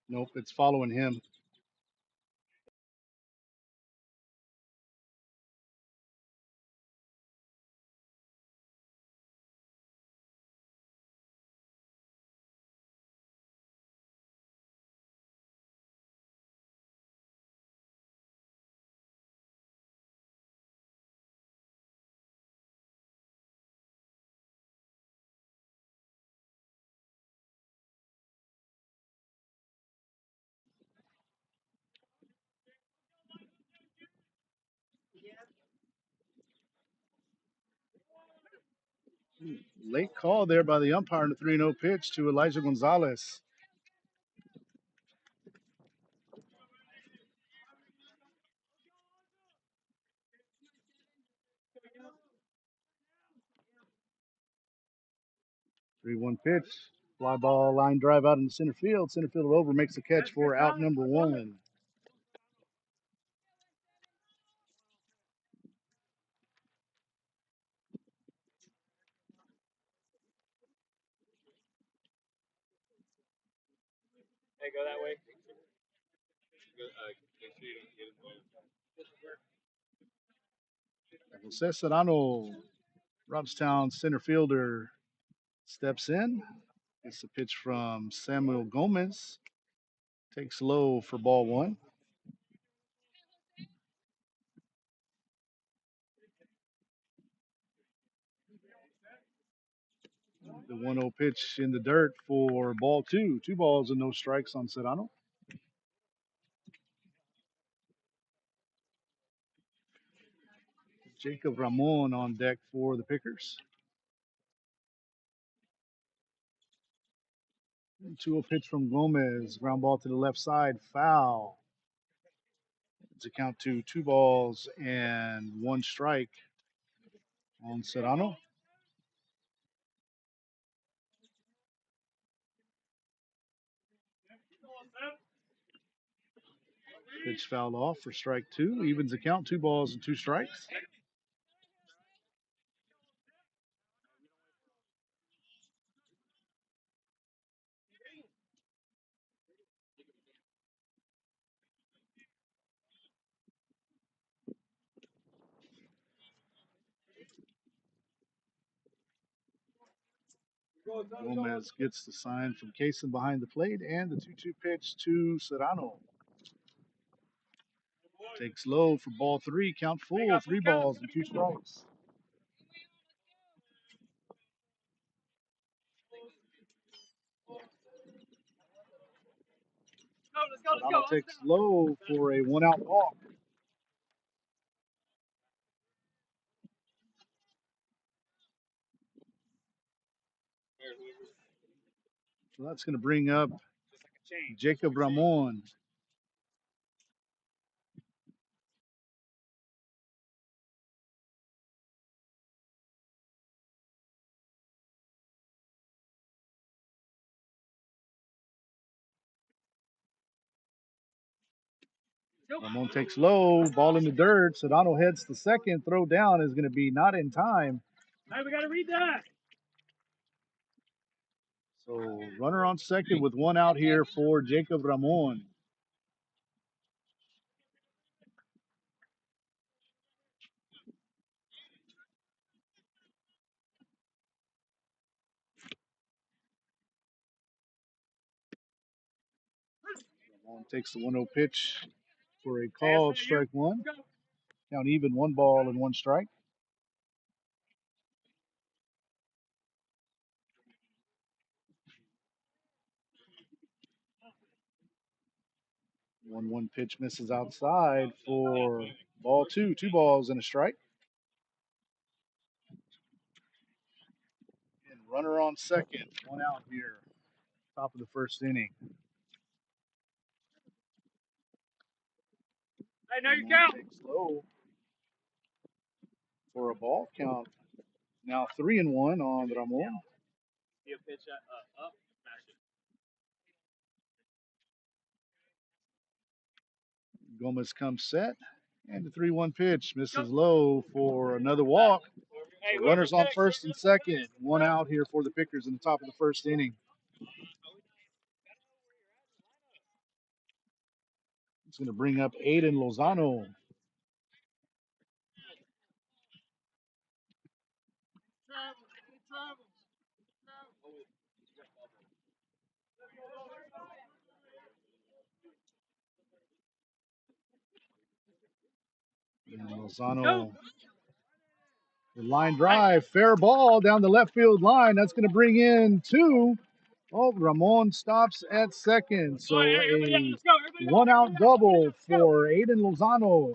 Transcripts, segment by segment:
Nope, it's following him. Late call there by the umpire in the 3-0 pitch to Elijah Gonzalez. Three-one pitch. Fly ball, line drive out in the center field. Center fielder over makes the catch for out number one. Hey, go that way. Jose Serrano, Robstown center fielder, steps in. It's a pitch from Samuel Gomez. Takes low for ball one. The 1-0 pitch in the dirt for ball two. 2 balls and no strikes on Serrano. Jacob Ramon on deck for the Pickers. 2-0 pitch from Gomez. Ground ball to the left side. Foul. It's a count to 2 balls and 1 strike on Serrano. Pitch fouled off for strike 2. Evens the count. 2 balls and 2 strikes. Gomez gets the sign from Kaysen behind the plate and the 2-2 pitch to Serrano. Takes low for ball 3. Count full. 3 balls and 2 strikes. Serrano takes low for a 1-out walk. So that's going to bring up Jacob Ramon. Ramon takes low, ball in the dirt. Serrano heads to second. Throw down is going to be not in time. Hey, we got to read that. So runner on second with 1 out here for Jacob Ramon. Ramon takes the 1-0 pitch for a call, strike 1. Count even, 1 ball and 1 strike. One pitch misses outside for ball 2. 2 balls and a strike. And runner on second. 1 out here. Top of the first inning. Hey, now you count. Takes low for a ball count. Now 3-1 on Ramon. You pitch up, smash it. Gomez comes set. And the 3-1 pitch misses low for another walk. So runners on first and second. 1 out here for the Pickers in the top of the first inning. It's going to bring up Aiden Lozano. And Lozano, the line drive, fair ball down the left field line. That's going to bring in two. Oh, Ramon stops at second. So a one out double for Aiden Lozano.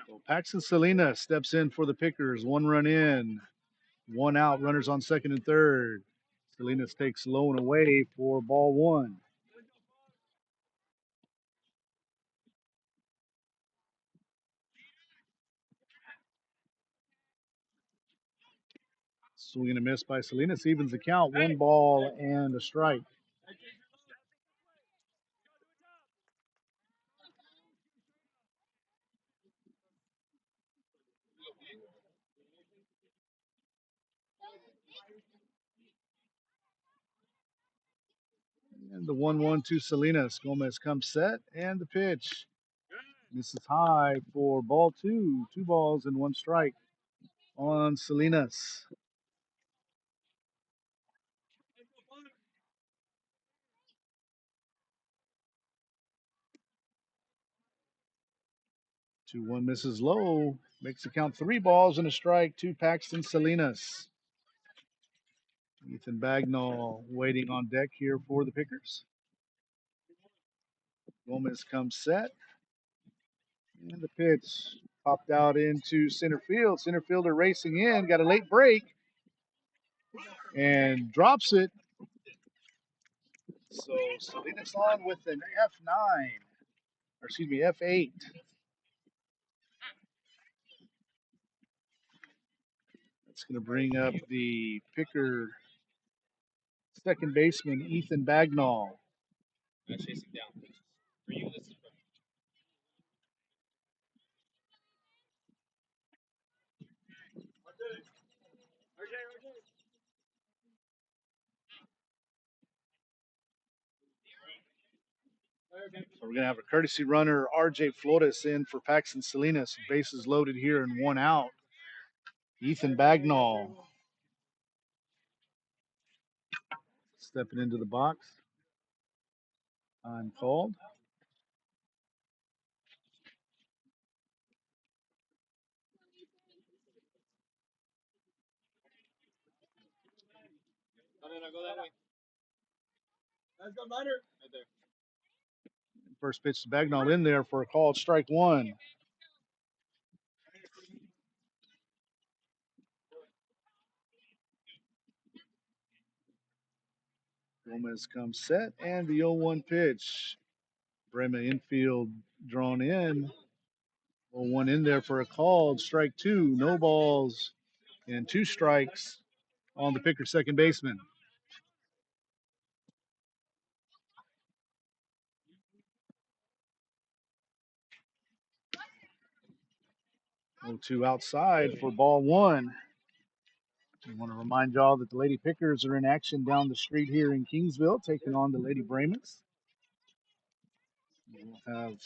So Paxton Salinas steps in for the Pickers. One run in, one out, runners on second and third. Salinas takes low and away for ball one. Swing and a miss by Salinas evens the count. One ball and a strike. And the 1-1 to Salinas. Gomez comes set and the pitch. Misses high for ball two. 2 balls and 1 strike on Salinas. Two one misses low. Makes the count 3 balls and a strike to Paxton Salinas. Ethan Bagnall waiting on deck here for the Pickers. Gomez comes set. And the pitch popped out into center field. Center fielder racing in. Got a late break. And drops it. So Salinas on with an F9. Or excuse me, F8. It's going to bring up the Picker second baseman, Ethan Bagnall. Chasing down. For you, this is So we're going to have a courtesy runner, RJ Flores, in for Paxton Salinas. Bases loaded here and 1 out. Ethan Bagnall stepping into the box. Time called. no, go that way. Let's go, Miner. Right there. First pitch to Bagnall in there for a called strike one. Gomez comes set and the 0-1 pitch. Brahmas infield drawn in. 0-1 in there for a called strike two. No balls and 2 strikes on the Picker second baseman. 0-2 outside for ball one. I want to remind y'all that the Lady Pickers are in action down the street here in Kingsville, taking on the Lady Brahmas. We'll have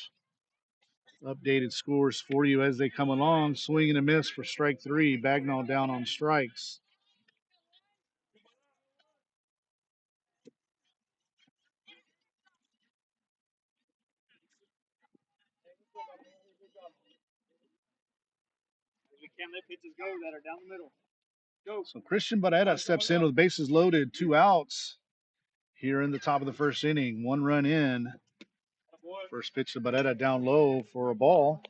updated scores for you as they come along. Swing and a miss for strike three. Bagnall down on strikes. We can't let pitches go that are down the middle. Go. So Christian Barrera steps in with bases loaded, 2 outs here in the top of the first inning. 1 run in. First pitch to Barrera down low for a ball.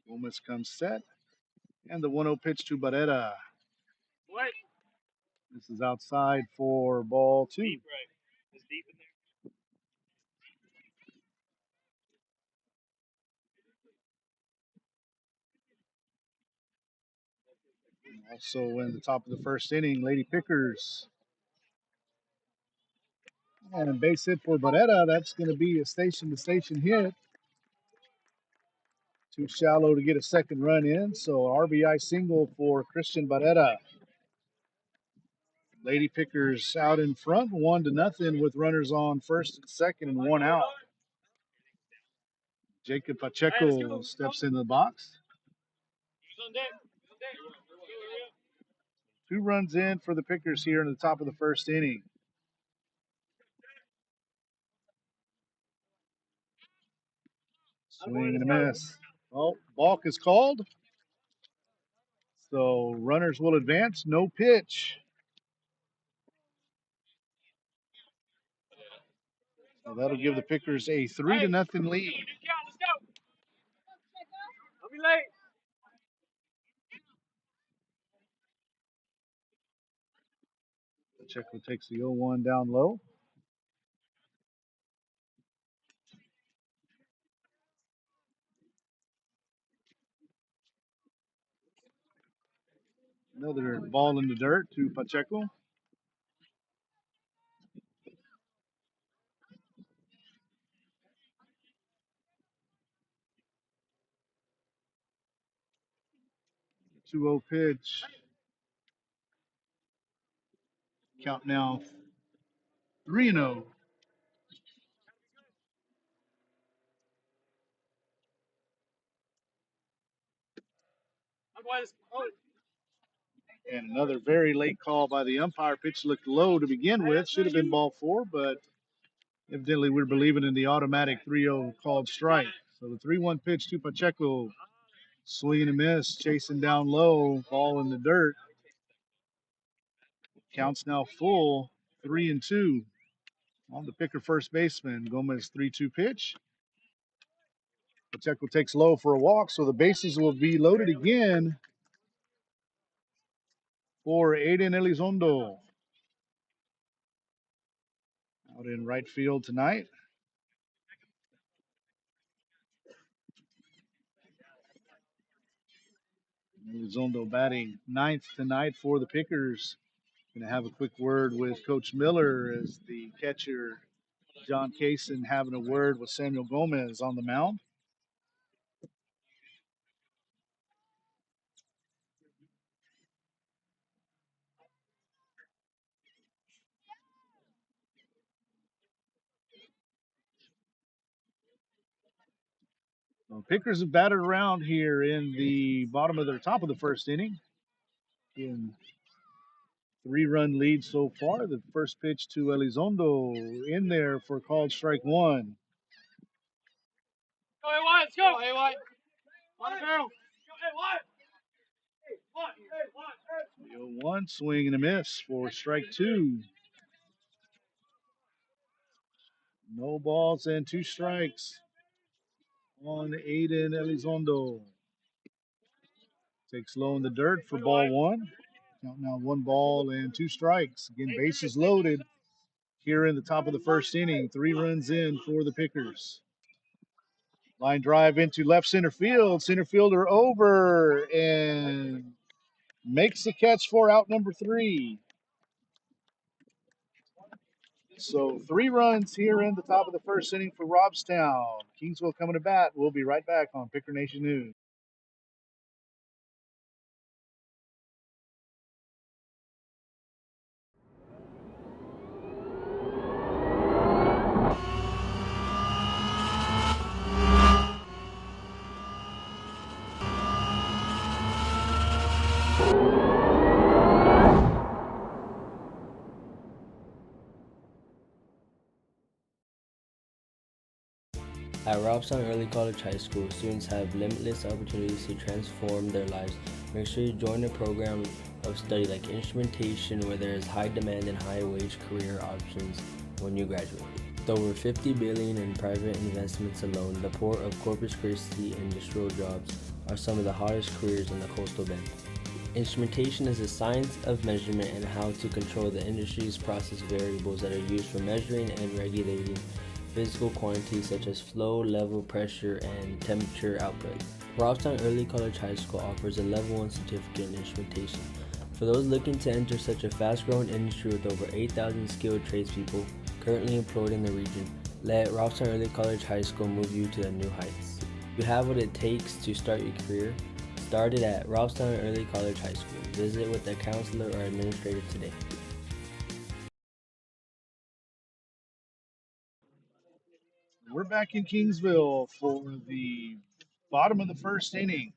Gomez comes set. And the 1-0 pitch to Barrera. Wait. This is outside for ball two. Deep right. It's deep in there. Also in the top of the first inning, Lady Pickers. And a base hit for Barrera. That's going to be a station-to-station hit. Too shallow to get a second run in, so RBI single for Christian Barrera. Lady Pickers out in front, 1-0 with runners on first and second and one out. Jacob Pacheco steps into the box. Two runs in for the Pickers here in the top of the first inning. Swing and a miss. Oh, balk is called. So runners will advance. No pitch. So that'll give the Pickers a 3-0 lead. Let's go. I'll be late. Pacheco takes the 0-1 down low. Another ball in the dirt to Pacheco. The 2-0 pitch. Count now 3-0. And another very late call by the umpire. Pitch looked low to begin with. Should have been ball four, but evidently we're believing in the automatic 3-0 called strike. So the 3-1 pitch to Pacheco. Swing and a miss, chasing down low, ball in the dirt. Counts now full, 3-2. On the Picker first baseman, Gomez 3-2 pitch. Pacheco takes low for a walk, so the bases will be loaded again for Aiden Elizondo. Out in right field tonight. Elizondo batting ninth tonight for the Pickers. Going to have a quick word with Coach Miller as the catcher, John Kaysen, having a word with Samuel Gomez on the mound. Pickers have batted around here in the bottom of their top of the first inning. In 3-run lead so far. The first pitch to Elizondo in there for called strike one. Go, AY, let's go. AY. On the barrel. The 0-1 swing and a miss for strike two. No balls and two strikes on Aiden Elizondo. Takes low in the dirt for ball one. Count now 1 ball and 2 strikes. Again, bases loaded here in the top of the first inning. 3 runs in for the Pickers. Line drive into left center field. Center fielder over and makes the catch for out number 3. So 3 runs here in the top of the first inning for Robstown. Kingsville coming to bat. We'll be right back on Picker Nation News. At Robstown Early College High School, students have limitless opportunities to transform their lives. Make sure you join a program of study like Instrumentation, where there is high demand and high wage career options when you graduate. With over $50 billion in private investments alone, the Port of Corpus Christi industrial jobs are some of the hottest careers in the Coastal Bend. Instrumentation is the science of measurement and how to control the industry's process variables that are used for measuring and regulating physical quantities such as flow, level, pressure, and temperature output. Robstown Early College High School offers a Level 1 certificate in instrumentation. For those looking to enter such a fast-growing industry with over 8,000 skilled tradespeople currently employed in the region, let Robstown Early College High School move you to the new heights. You have what it takes to start your career. Started at Robstown Early College High School. Visit with a counselor or administrator today. We're back in Kingsville for the bottom of the first inning.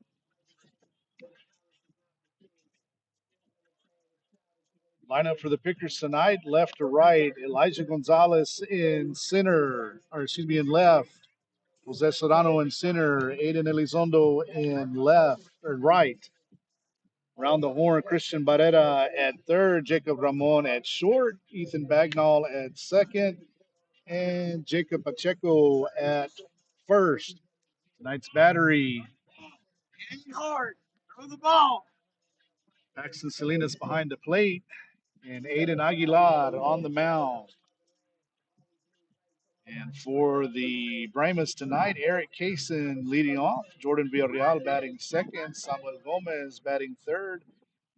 Lineup for the Pickers tonight, left to right. Elijah Gonzalez in center, or excuse me, in left. Jose Serrano in center. Aiden Elizondo in left or right. Around the horn, Christian Barrera at third. Jacob Ramon at short. Ethan Bagnall at second. And Jacob Pacheco at first. Tonight's battery. Hitting hard. Throw the ball. Paxton Salinas behind the plate. And Aiden Aguilar on the mound. And for the Brahmas tonight, Eric Kaysen leading off. Jordan Villarreal batting second. Samuel Gomez batting third.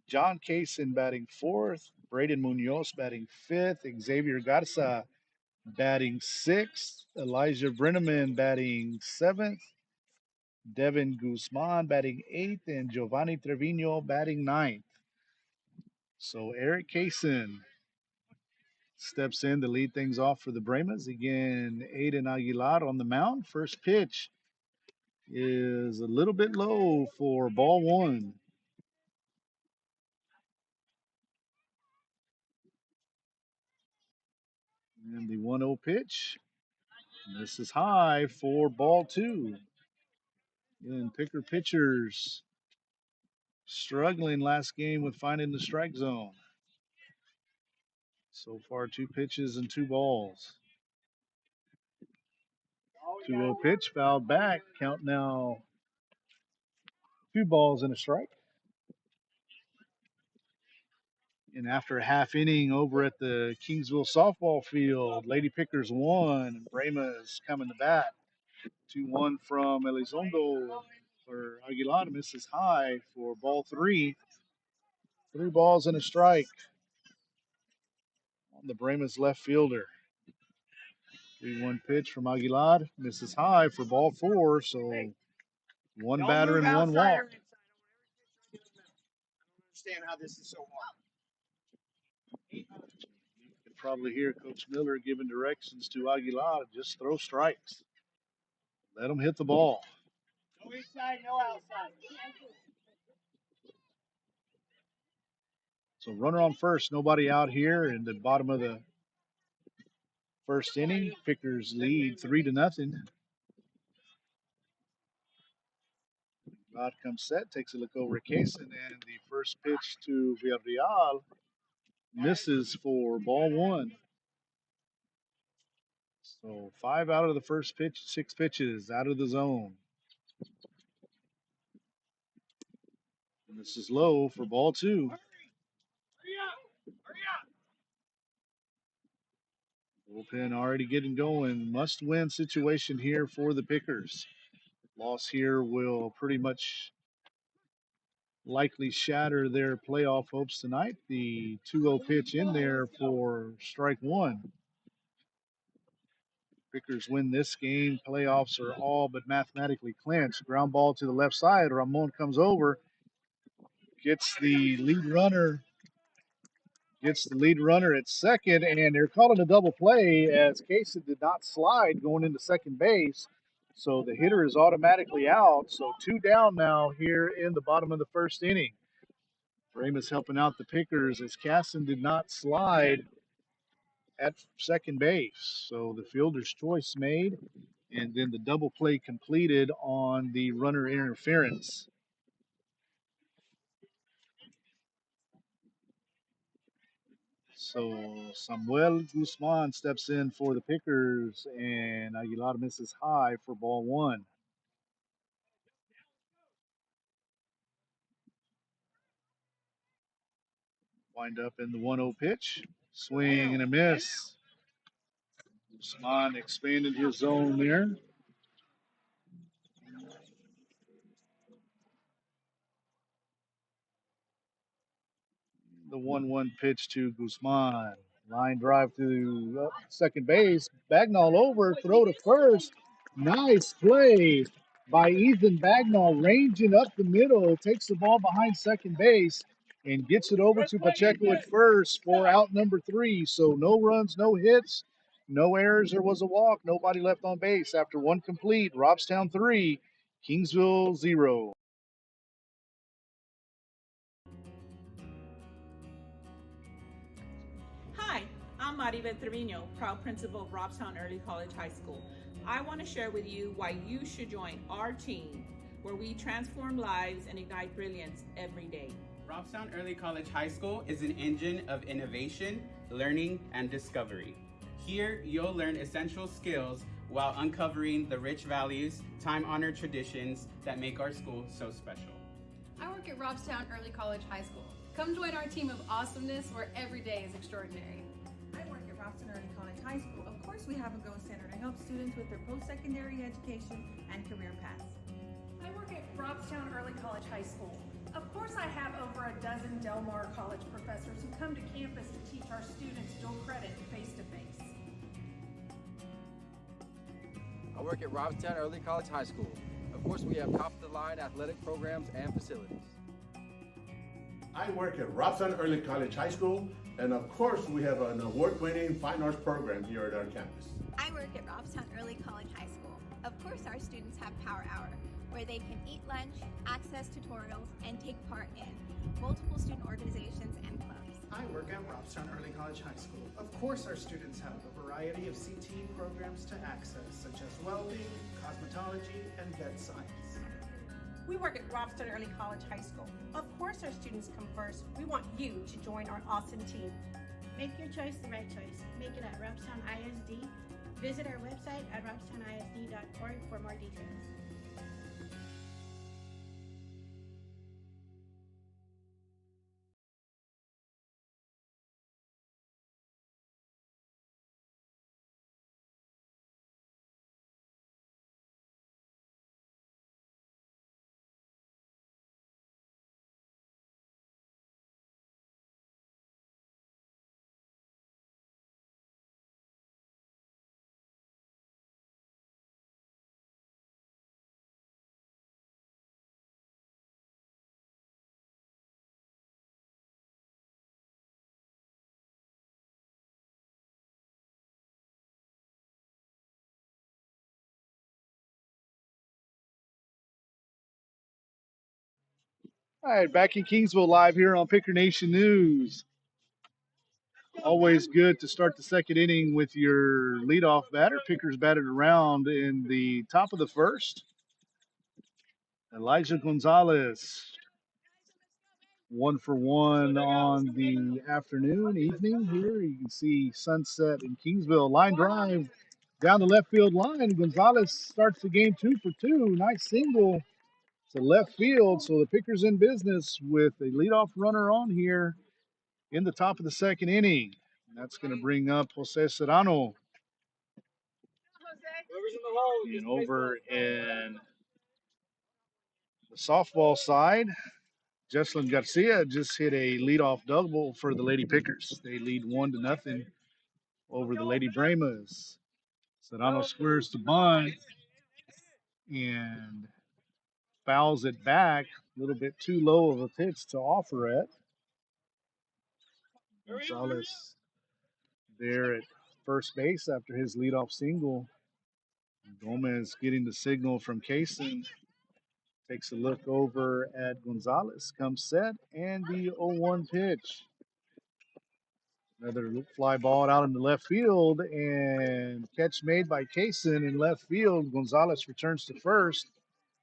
John Kaysen batting fourth. Braden Munoz batting fifth. Xavier Garza batting sixth. Elijah Brenneman batting seventh. Devin Guzman batting eighth. And Giovanni Trevino batting ninth. So Eric Kaysen steps in to lead things off for the Brahmas. Again, Aiden Aguilar on the mound. First pitch is a little bit low for ball one. And the 1-0 pitch. This is high for ball two. And Picker pitchers struggling last game with finding the strike zone. So far, 2 pitches and 2 balls. 2-0 pitch, fouled back. Count now 2 balls and a strike. And after a half inning over at the Kingsville softball field, Lady Pickers won. Brahmas coming to bat. 2-1 from Elizondo for Aguilar. Misses high for ball 3. 3 balls and a strike on the Brahmas left fielder. 3-1 pitch from Aguilar. Misses high for ball 4. So one batter and one walk. I don't understand how this is so hard. You can probably hear Coach Miller giving directions to Aguilar. Just throw strikes. Let him hit the ball. No inside, no outside. So runner on first, nobody out here in the bottom of the first inning. Pickers lead 3-0. Rod comes set, takes a look over at Kaysen, and the first pitch to Villarreal misses for ball 1. So 5 out of the first pitch, 6 pitches out of the zone. And this is low for ball 2. Hurry up! Hurry up! Bullpen already getting going. Must win situation here for the Pickers. Loss here will pretty much likely shatter their playoff hopes tonight. The 2-0 pitch in there for strike 1. Pickers win this game. Playoffs are all but mathematically clinched. Ground ball to the left side. Ramon comes over, gets the lead runner at second, and they're calling a double play as Kaysen did not slide going into second base. So the hitter is automatically out. So 2 down now here in the bottom of the first inning. Brahmas helping out the Pickers as Casson did not slide at second base. So the fielder's choice made, and then the double play completed on the runner interference. So Samuel Guzman steps in for the Pickers, and Aguilar misses high for ball 1. Wind up in the 1-0 pitch. Swing and a miss. Usman expanded his zone there. The 1-1 pitch to Guzman. Line drive to second base. Bagnall over, throw to first. Nice play by Ethan Bagnall, ranging up the middle, takes the ball behind second base and gets it over to Pacheco at first for out number 3. So no runs, no hits, no errors. There was a walk, nobody left on base after one complete. Robstown 3, Kingsville 0. Hi, I'm Maribel Trevino, proud principal of Robstown Early College High School. I want to share with you why you should join our team, where we transform lives and ignite brilliance every day. Robstown Early College High School is an engine of innovation, learning, and discovery. Here, you'll learn essential skills while uncovering the rich values, time-honored traditions that make our school so special. I work at Robstown Early College High School. Come join our team of awesomeness where every day is extraordinary. I work at Robstown Early College High School. Of course, we have a Go Center to help students with their post-secondary education and career paths. I work at Robstown Early College High School. Of course, I have over a dozen Del Mar College professors who come to campus to teach our students dual credit face-to-face. I work at Robstown Early College High School. Of course, we have top-of-the-line athletic programs and facilities. I work at Robstown Early College High School, and of course, we have an award-winning fine arts program here at our campus. I work at Robstown Early College High School. Of course, our students have Power Hour, where they can eat lunch, access tutorials, and take part in multiple student organizations and clubs. I work at Robstown Early College High School. Of course, our students have a variety of CTE programs to access, such as welding, cosmetology, and vet science. We work at Robstown Early College High School. Of course, our students come first. We want you to join our awesome team. Make your choice the right choice. Make it at Robstown ISD. Visit our website at robstownisd.org for more details. All right, back in Kingsville live here on Picker Nation News. Always good to start the second inning with your leadoff batter. Pickers batted around in the top of the first. Elijah Gonzalez, 1-for-1 on the evening here. You can see sunset in Kingsville. Line drive down the left field line. Gonzalez starts the game 2-for-2. Nice single to left field. So the Pickers in business with a leadoff runner on here in the top of the second inning. That's going to bring up Jose Serrano. And over in the softball side, Jesslyn Garcia just hit a leadoff double for the Lady Pickers. They lead 1-0 over the Lady Brahmas. Serrano squares the bunt and fouls it back. A little bit too low of a pitch to offer it. Gonzalez there at first base after his leadoff single. Gomez getting the signal from Kaysen. Takes a look over at Gonzalez. Comes set and the 0-1 pitch. Another fly ball out in the left field and catch made by Kaysen in left field. Gonzalez returns to first.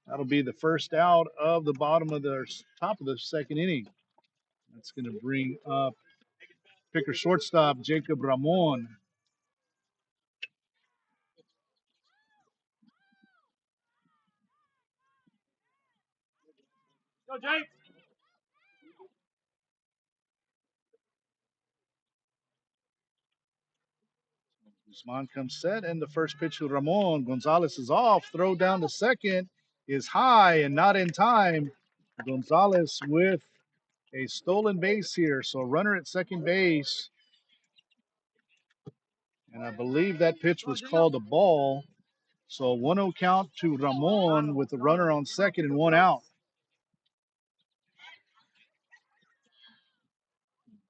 That'll be the first out of the top of the second inning. That's going to bring up Picker shortstop Jacob Ramon. Go, Jake! Guzman comes set, and the first pitch to Ramon. Gonzalez is off. Throw down to second is high and not in time. Gonzalez with a stolen base here. So runner at second base. And I believe that pitch was called a ball. So 1-0 count to Ramon with the runner on second and one out.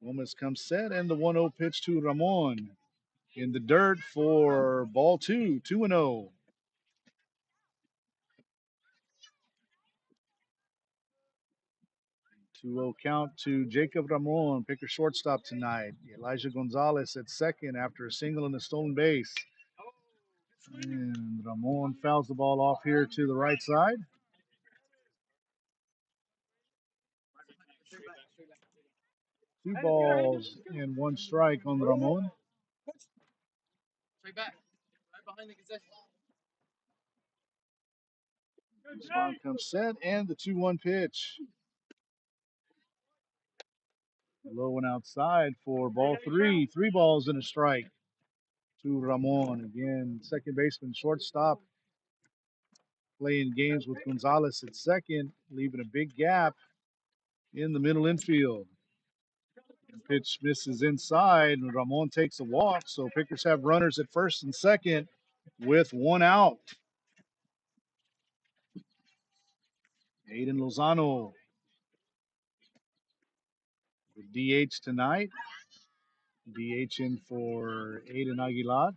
Gomez comes set, and the 1-0 pitch to Ramon. In the dirt for ball 2-0. 2-0 count to Jacob Ramon, picker shortstop tonight. Elijah Gonzalez at second after a single and a stolen base. And Ramon fouls the ball off here to the right side. Two balls and one strike on Ramon. Straight back. Right behind the concession. Guzman comes set, and the 2-1 pitch. Low and outside for ball 3. 3 balls and a strike to Ramon. Again, second baseman, shortstop, playing games with Gonzalez at second, leaving a big gap in the middle infield. The pitch misses inside, and Ramon takes a walk. So pickers have runners at first and second with one out. Aiden Lozano, the DH tonight. DH in for Aiden Aguilar.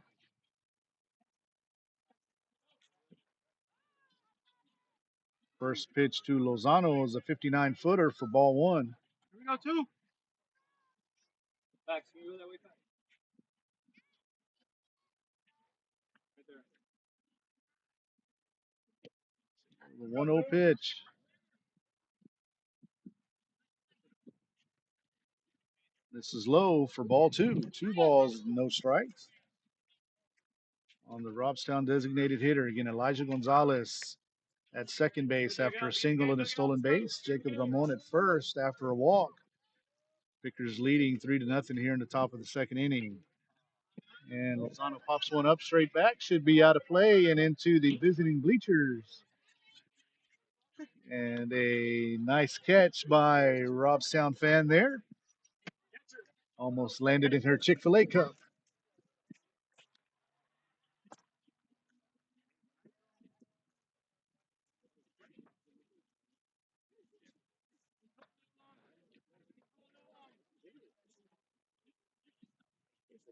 First pitch to Lozano is a 59-footer for ball 1. Here we go, 2. Back. Can you go that way back? Right there. The 1-0 pitch. This is low for ball 2. 2 balls, no strikes. On the Robstown designated hitter, again, Elijah Gonzalez at second base after a single and a stolen base. Jacob Ramon at first after a walk. Pickers leading 3-0 here in the top of the second inning. And Lozano pops one up straight back, should be out of play and into the visiting bleachers. And a nice catch by Robstown fan there. Almost landed in her Chick-fil-A cup.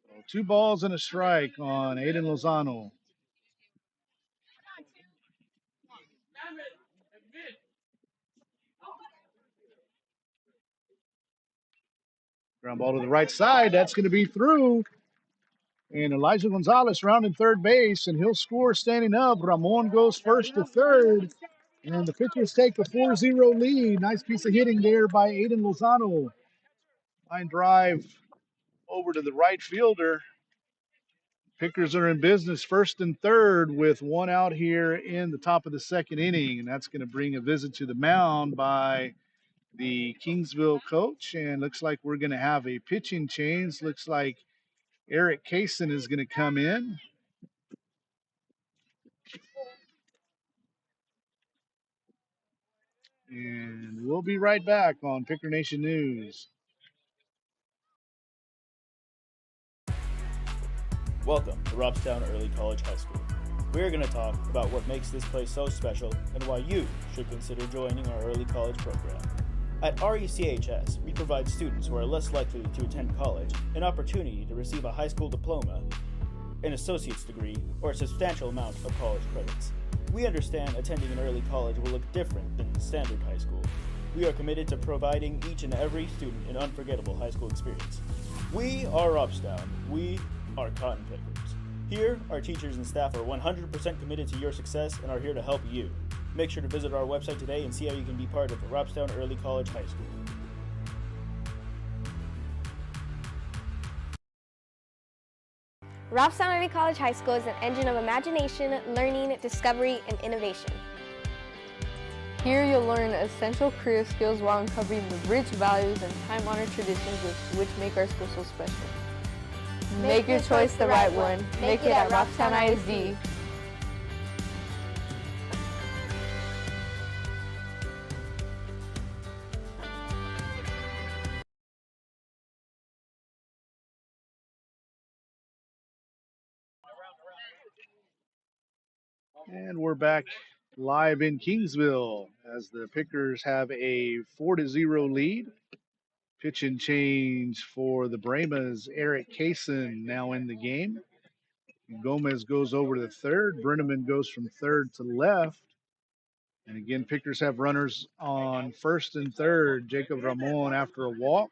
So 2 balls and a strike on Aiden Lozano. Ground ball to the right side. That's going to be through. And Elijah Gonzalez rounding third base, and he'll score standing up. Ramon goes first to third, and the pitchers take a 4-0 lead. Nice piece of hitting there by Aiden Lozano. Line drive over to the right fielder. Pickers are in business first and third with one out here in the top of the second inning, and that's going to bring a visit to the mound by the Kingsville coach. And looks like we're going to have a pitching change. Looks like Eric Kaysen is going to come in. And we'll be right back on Picker Nation News. Welcome to Robstown Early College High School. We're going to talk about what makes this place so special and why you should consider joining our early college program. At RECHS, we provide students who are less likely to attend college an opportunity to receive a high school diploma, an associate's degree, or a substantial amount of college credits. We understand attending an early college will look different than standard high school. We are committed to providing each and every student an unforgettable high school experience. We are Robstown. We are Cotton Pickers. Here, our teachers and staff are 100% committed to your success and are here to help you. Make sure to visit our website today and see how you can be part of the Robstown Early College High School. Robstown Early College High School is an engine of imagination, learning, discovery, and innovation. Here you'll learn essential career skills while uncovering the rich values and time-honored traditions which make our school so special. Make your choice the right one. Make it at Robstown ISD. And we're back live in Kingsville as the Pickers have a 4-0 lead. Pitch and change for the Brahmas. Eric Kaysen now in the game. Gomez goes over to the third. Brenneman goes from third to left. And again, Pickers have runners on first and third. Jacob Ramon, after a walk,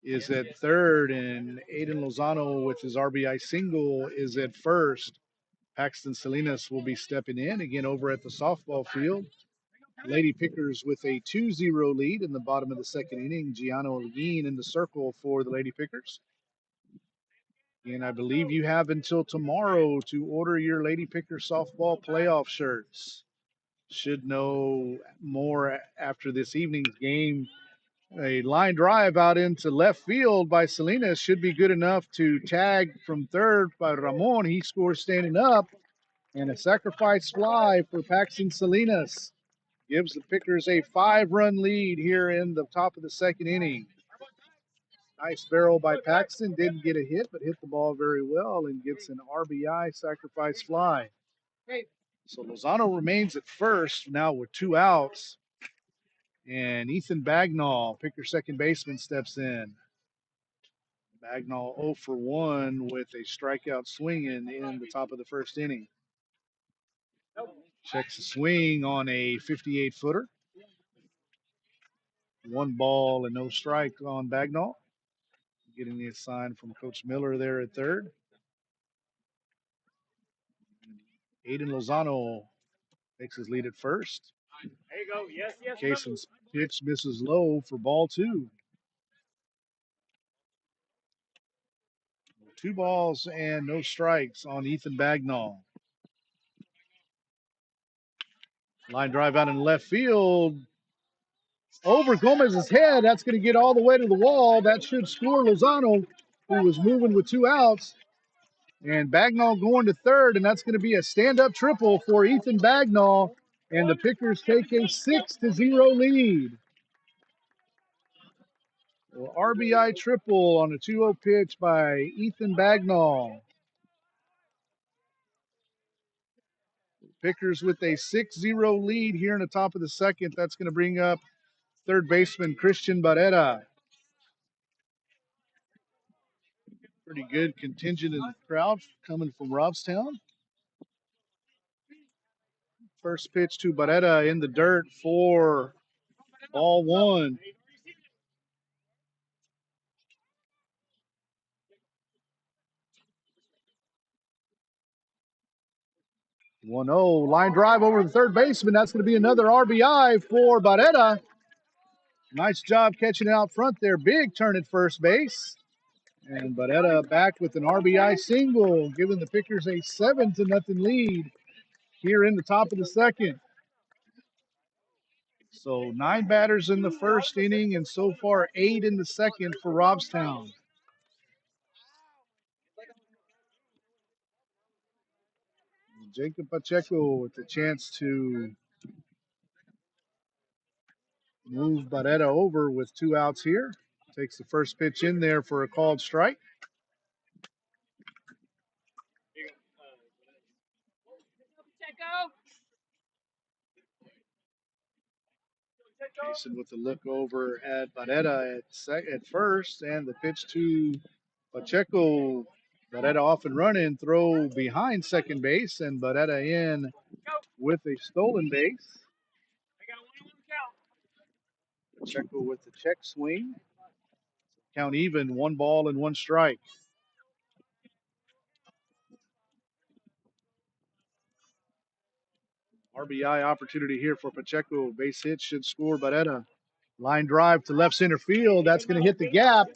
is at third. And Aiden Lozano with his RBI single is at first. Paxton Salinas will be stepping in again over at the softball field. Lady Pickers with a 2-0 lead in the bottom of the second inning. Gianno Leguin in the circle for the Lady Pickers. And I believe you have until tomorrow to order your Lady Pickers softball playoff shirts. Should know more after this evening's game. A line drive out into left field by Salinas should be good enough to tag from third by Ramon. He scores standing up. And a sacrifice fly for Paxton Salinas gives the Pickers a 5-run lead here in the top of the second inning. Nice barrel by Paxton. Didn't get a hit, but hit the ball very well and gets an RBI sacrifice fly. So Lozano remains at first now with 2 outs. And Ethan Bagnall, Picker second baseman, steps in. Bagnall 0 for 1 with a strikeout swinging in the top of the first inning. Checks the swing on a 58-footer. 1 ball and no strike on Bagnall. Getting the sign from Coach Miller there at third. Aiden Lozano takes his lead at first. There you go. Yes, yes. Kaysen's pitch misses low for ball 2. 2 balls and no strikes on Ethan Bagnall. Line drive out in left field. Over Gomez's head. That's going to get all the way to the wall. That should score Lozano, who was moving with 2 outs. And Bagnall going to third, and that's going to be a stand-up triple for Ethan Bagnall. And the Pickers take a 6-0 lead. Well, RBI triple on a 2-0 pitch by Ethan Bagnall. Pickers with a 6-0 lead here in the top of the second. That's going to bring up third baseman Christian Barrera. Pretty good contingent in the crowd coming from Robstown. First pitch to Barrera in the dirt for ball 1. 1-0. Line drive over the third baseman. That's going to be another RBI for Barrera. Nice job catching it out front there. Big turn at first base. And Barrera back with an RBI single, giving the Pickers a 7-0 lead here in the top of the second. So 9 batters in the first inning, and so far 8 in the second for Robstown. Jacob Pacheco with the chance to move Barrera over with 2 outs here. Takes the first pitch in there for a called strike. Jason with the look over at Barrera at first, and the pitch to Pacheco. Barrera off and running, throw behind second base, and Barrera in with a stolen base. Pacheco with the check swing. Count even, 1 ball and 1 strike. RBI opportunity here for Pacheco. Base hit should score Barrera. Line drive to left center field. That's going to hit the gap.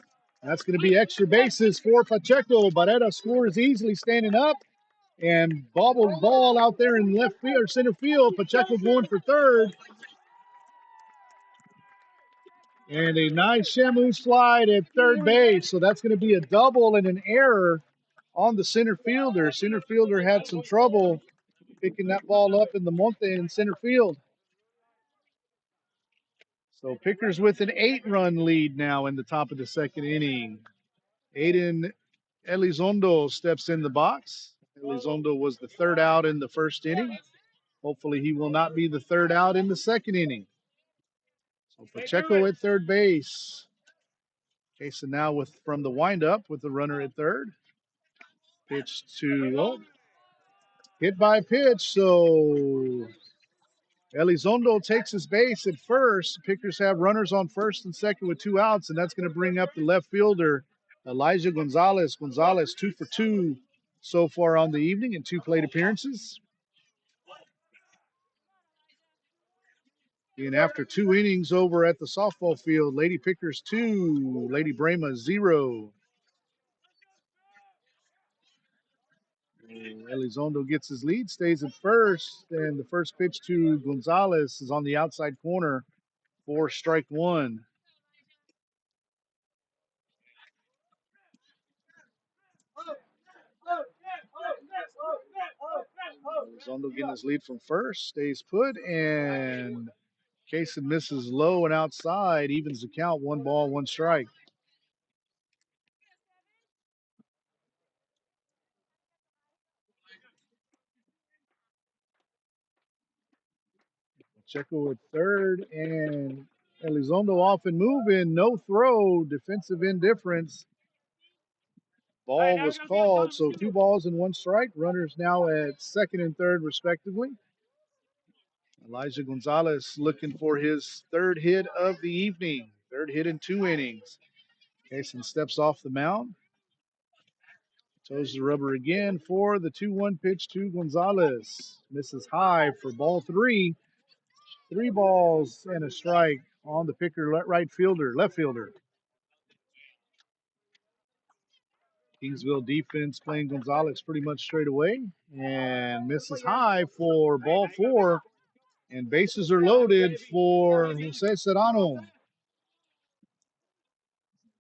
That's going to be extra bases for Pacheco. Barrera scores easily standing up. And bobbled ball out there in left field or center field. Pacheco going for third. And a nice Shamu slide at third base. So that's going to be a double and an error on the center fielder. Center fielder had some trouble picking that ball up in the monte in center field. So Pickers with an 8-run lead now in the top of the second inning. Aiden Elizondo steps in the box. Elizondo was the third out in the first inning. Hopefully he will not be the third out in the second inning. So Pacheco at third base. Jason now from the windup with the runner at third. Pitch to hit by pitch. So Elizondo takes his base at first. Pickers have runners on first and second with 2 outs, and that's going to bring up the left fielder, Elijah Gonzalez. Gonzalez 2 for 2 so far on the evening in 2 plate appearances. And after 2 innings over at the softball field, Lady Pickers 2, Lady Brahmas 0. Elizondo gets his lead, stays at first, and the first pitch to Gonzalez is on the outside corner for strike 1. Elizondo getting his lead from first, stays put, and Kaysen misses low and outside, evens the count, 1 ball, 1 strike. Pacheco at third, and Elizondo off and moving, no throw, defensive indifference. Ball was called, so 2 balls and 1 strike. Runners now at second and third, respectively. Elijah Gonzalez looking for his 3rd hit of the evening, 3rd hit in 2 innings. Kaysen steps off the mound. Toes the rubber again for the 2-1 pitch to Gonzalez. Misses high for ball 3. 3 balls and a strike on the Picker left fielder. Kingsville defense playing Gonzalez pretty much straight away and misses high for ball 4. And bases are loaded for Jose Serrano.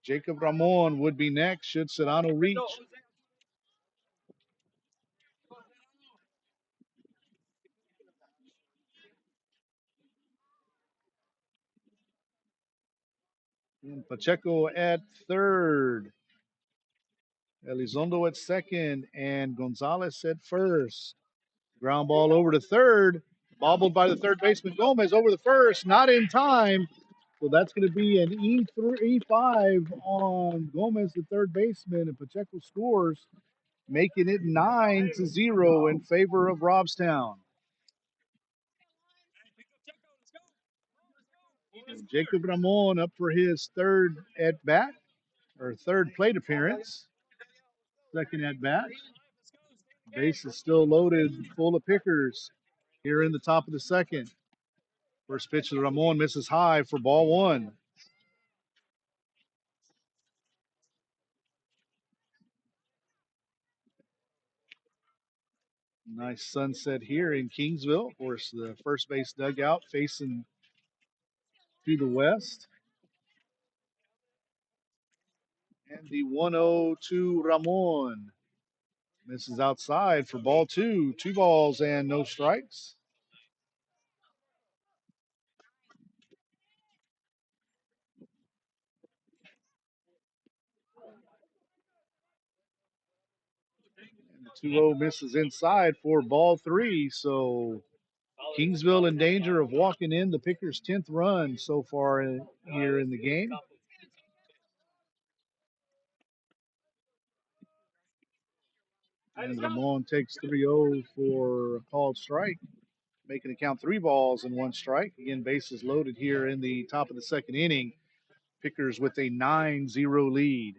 Jacob Ramon would be next should Serrano reach. And Pacheco at third. Elizondo at second and Gonzalez at first. Ground ball over to third. Bobbled by the third baseman Gomez over the first. Not in time. So that's going to be an E5 on Gomez, the third baseman, and Pacheco scores, making it 9-0 in favor of Robstown. And Jacob Ramon up for his 3rd at bat, or 3rd plate appearance. 2nd at bat. Base is still loaded, full of Pickers here in the top of the 2nd. First pitch to Ramon misses high for ball 1. Nice sunset here in Kingsville. Of course, the first base dugout facing to the west. And the 1-0 to Ramon. Misses outside for ball 2. 2 balls and no strikes. And the 2-0 misses inside for ball 3. So Kingsville in danger of walking in the Pickers' 10th run so far here in the game. And Ramon takes 3-0 for a called strike, making it count 3 balls and 1 strike. Again, bases loaded here in the top of the 2nd inning. Pickers with a 9-0 lead.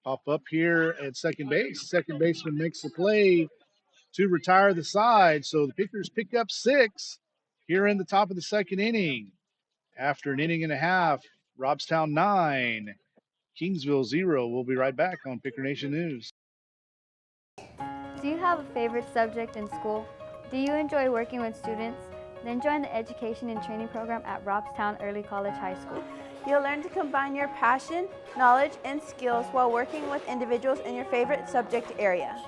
Pop up here at second base. Second baseman makes the play to retire the side. So the Pickers pick up 6 here in the top of the 2nd inning. After an inning and a half, Robstown 9, Kingsville 0. We'll be right back on Picker Nation News. Do you have a favorite subject in school? Do you enjoy working with students? Then join the education and training program at Robstown Early College High School. You'll learn to combine your passion, knowledge, and skills while working with individuals in your favorite subject area.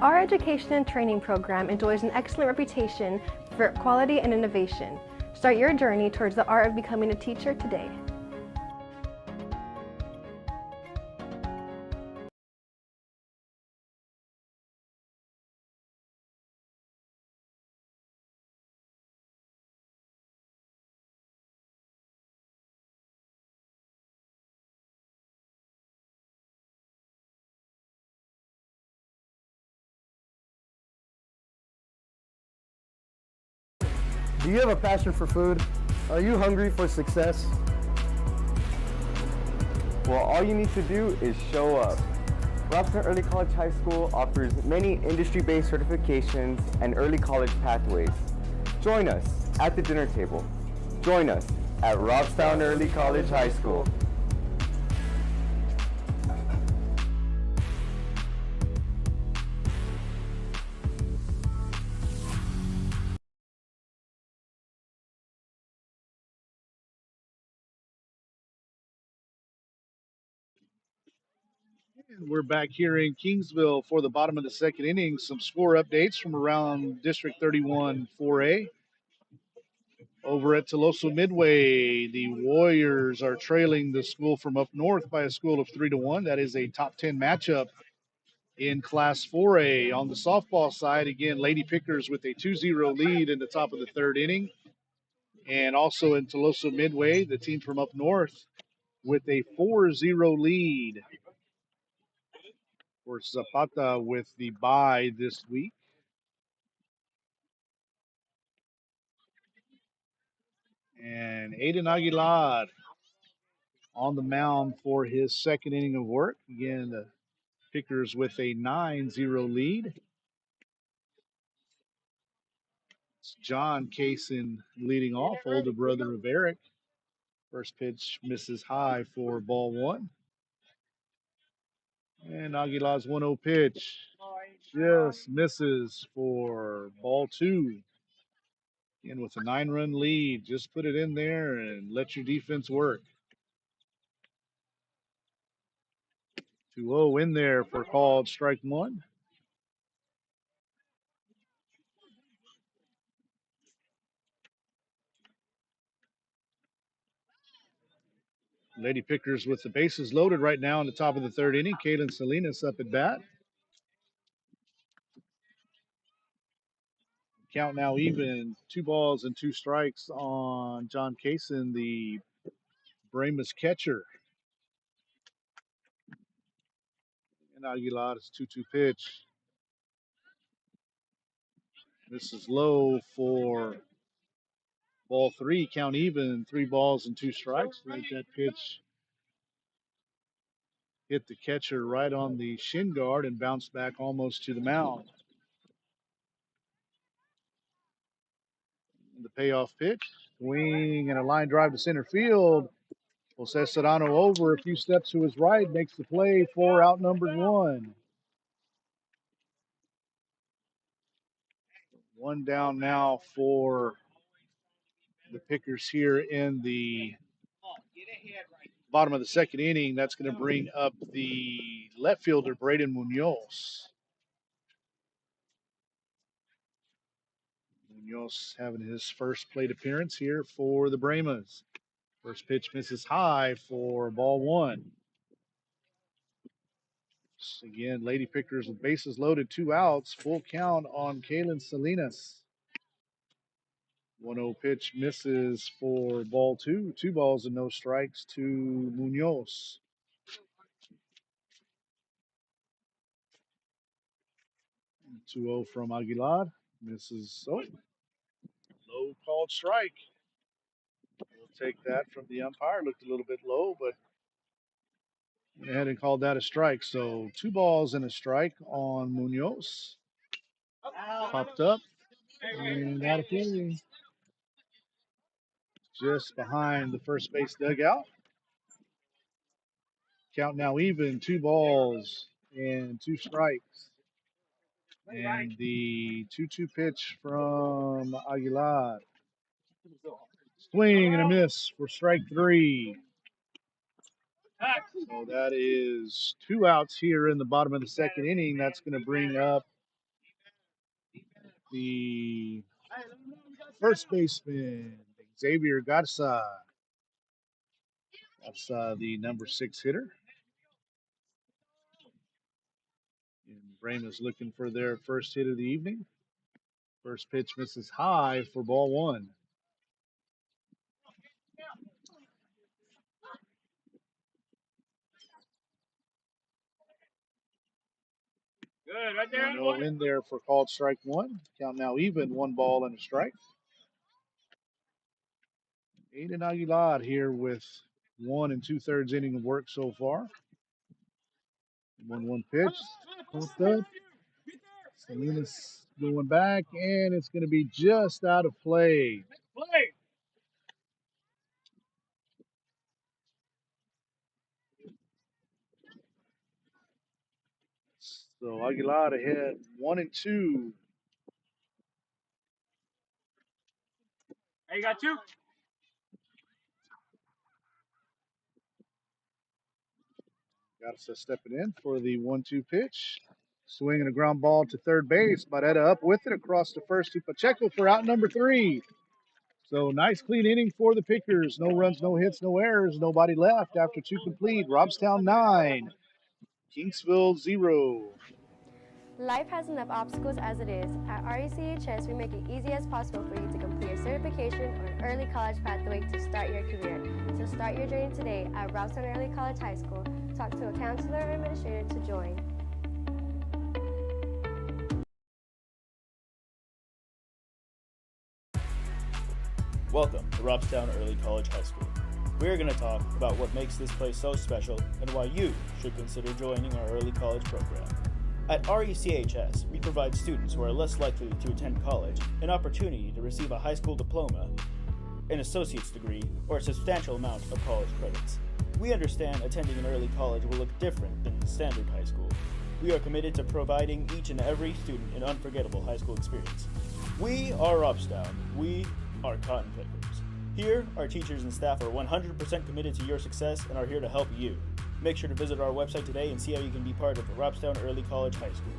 Our education and training program enjoys an excellent reputation for quality and innovation. Start your journey towards the art of becoming a teacher today. Do you have a passion for food? Are you hungry for success? Well, all you need to do is show up. Robstown Early College High School offers many industry-based certifications and early college pathways. Join us at the dinner table. Join us at Robstown Early College High School. And we're back here in Kingsville for the bottom of the second inning. Some score updates from around District 31 4A. Over at Toloso Midway, the Warriors are trailing the school from up north by a score of 3-1. That is a top 10 matchup in Class 4A. On the softball side, again, Lady Pickers with a 2-0 lead in the top of the third inning. And also in Toloso Midway, the team from up north with a 4-0 lead. For Zapata with the bye this week. And Aiden Aguilar on the mound for his second inning of work. Again, the Pickers with a 9-0 lead. It's John Kaysen leading off, older brother of Eric. First pitch misses high for ball one. And Aguilar's 1-0 pitch just misses for ball two. And with a 9-run lead, just put it in there and let your defense work. 2-0 in there for called strike one. Lady Pickers with the bases loaded right now in the top of the third inning. Kaylin Salinas up at bat. Count now even, 2-2 on John Kaysen, the Brahmas catcher. And Aguilar's 2-2 pitch. This is low for ball three. Count even, 3-2. Like that pitch hit the catcher right on the shin guard and bounced back almost to the mound. The payoff pitch, swing and a line drive to center field. Jose Serrano over a few steps to his right, makes the play for outnumbered one. One down now for the Pickers here in the bottom of the second inning. That's going to bring up the left fielder, Braden Munoz. Munoz having his first plate appearance here for the Brahmas. First pitch misses high for ball one. Again, Lady Pickers with bases loaded, 2 outs, full count on Kaylin Salinas. 1-0 pitch misses for ball two. 2-0 to Munoz. 2-0 from Aguilar. Misses, low called strike. We'll take that from the umpire. Looked a little bit low, but went ahead and called that a strike. So 2-1 on Munoz. Popped up and out of play. Just behind the first base dugout. Count now even, 2-2. And the 2-2 pitch from Aguilar. Swing and a miss for strike 3. So that is 2 outs here in the bottom of the second inning. That's going to bring up the first baseman, Xavier Garza. That's the number 6 hitter. And Brahmas looking for their first hit of the evening. First pitch misses high for ball 1. Good, right there. 1-0 in there for called strike 1. Count now even, 1 ball and a strike. Aiden Aguilar here with 1 2/3 inning of work so far. 1-1 pitch. Post up. Salinas going back, and it's going to be just out of play. So Aguilar ahead 1-2. Hey, you got 2? Garza stepping in for the 1-2 pitch. Swinging a ground ball to third base. Barrera up with it across the first to Pacheco for out number 3. So nice clean inning for the Pickers. No runs, no hits, no errors. Nobody left after 2 complete. Robstown 9, Kingsville 0. Life has enough obstacles as it is. At RECHS, we make it easy as possible for you to complete a certification or an early college pathway to start your career. So start your journey today at Robstown Early College High School. Talk to a counselor or administrator to join. Welcome to Robstown Early College High School. We're going to talk about what makes this place so special and why you should consider joining our early college program. At RECHS, we provide students who are less likely to attend college an opportunity to receive a high school diploma, an associate's degree, or a substantial amount of college credits. We understand attending an early college will look different than standard high school. We are committed to providing each and every student an unforgettable high school experience. We are Robstown. We are Cotton Pickers. Here, our teachers and staff are 100% committed to your success and are here to help you. Make sure to visit our website today and see how you can be part of Robstown Early College High School.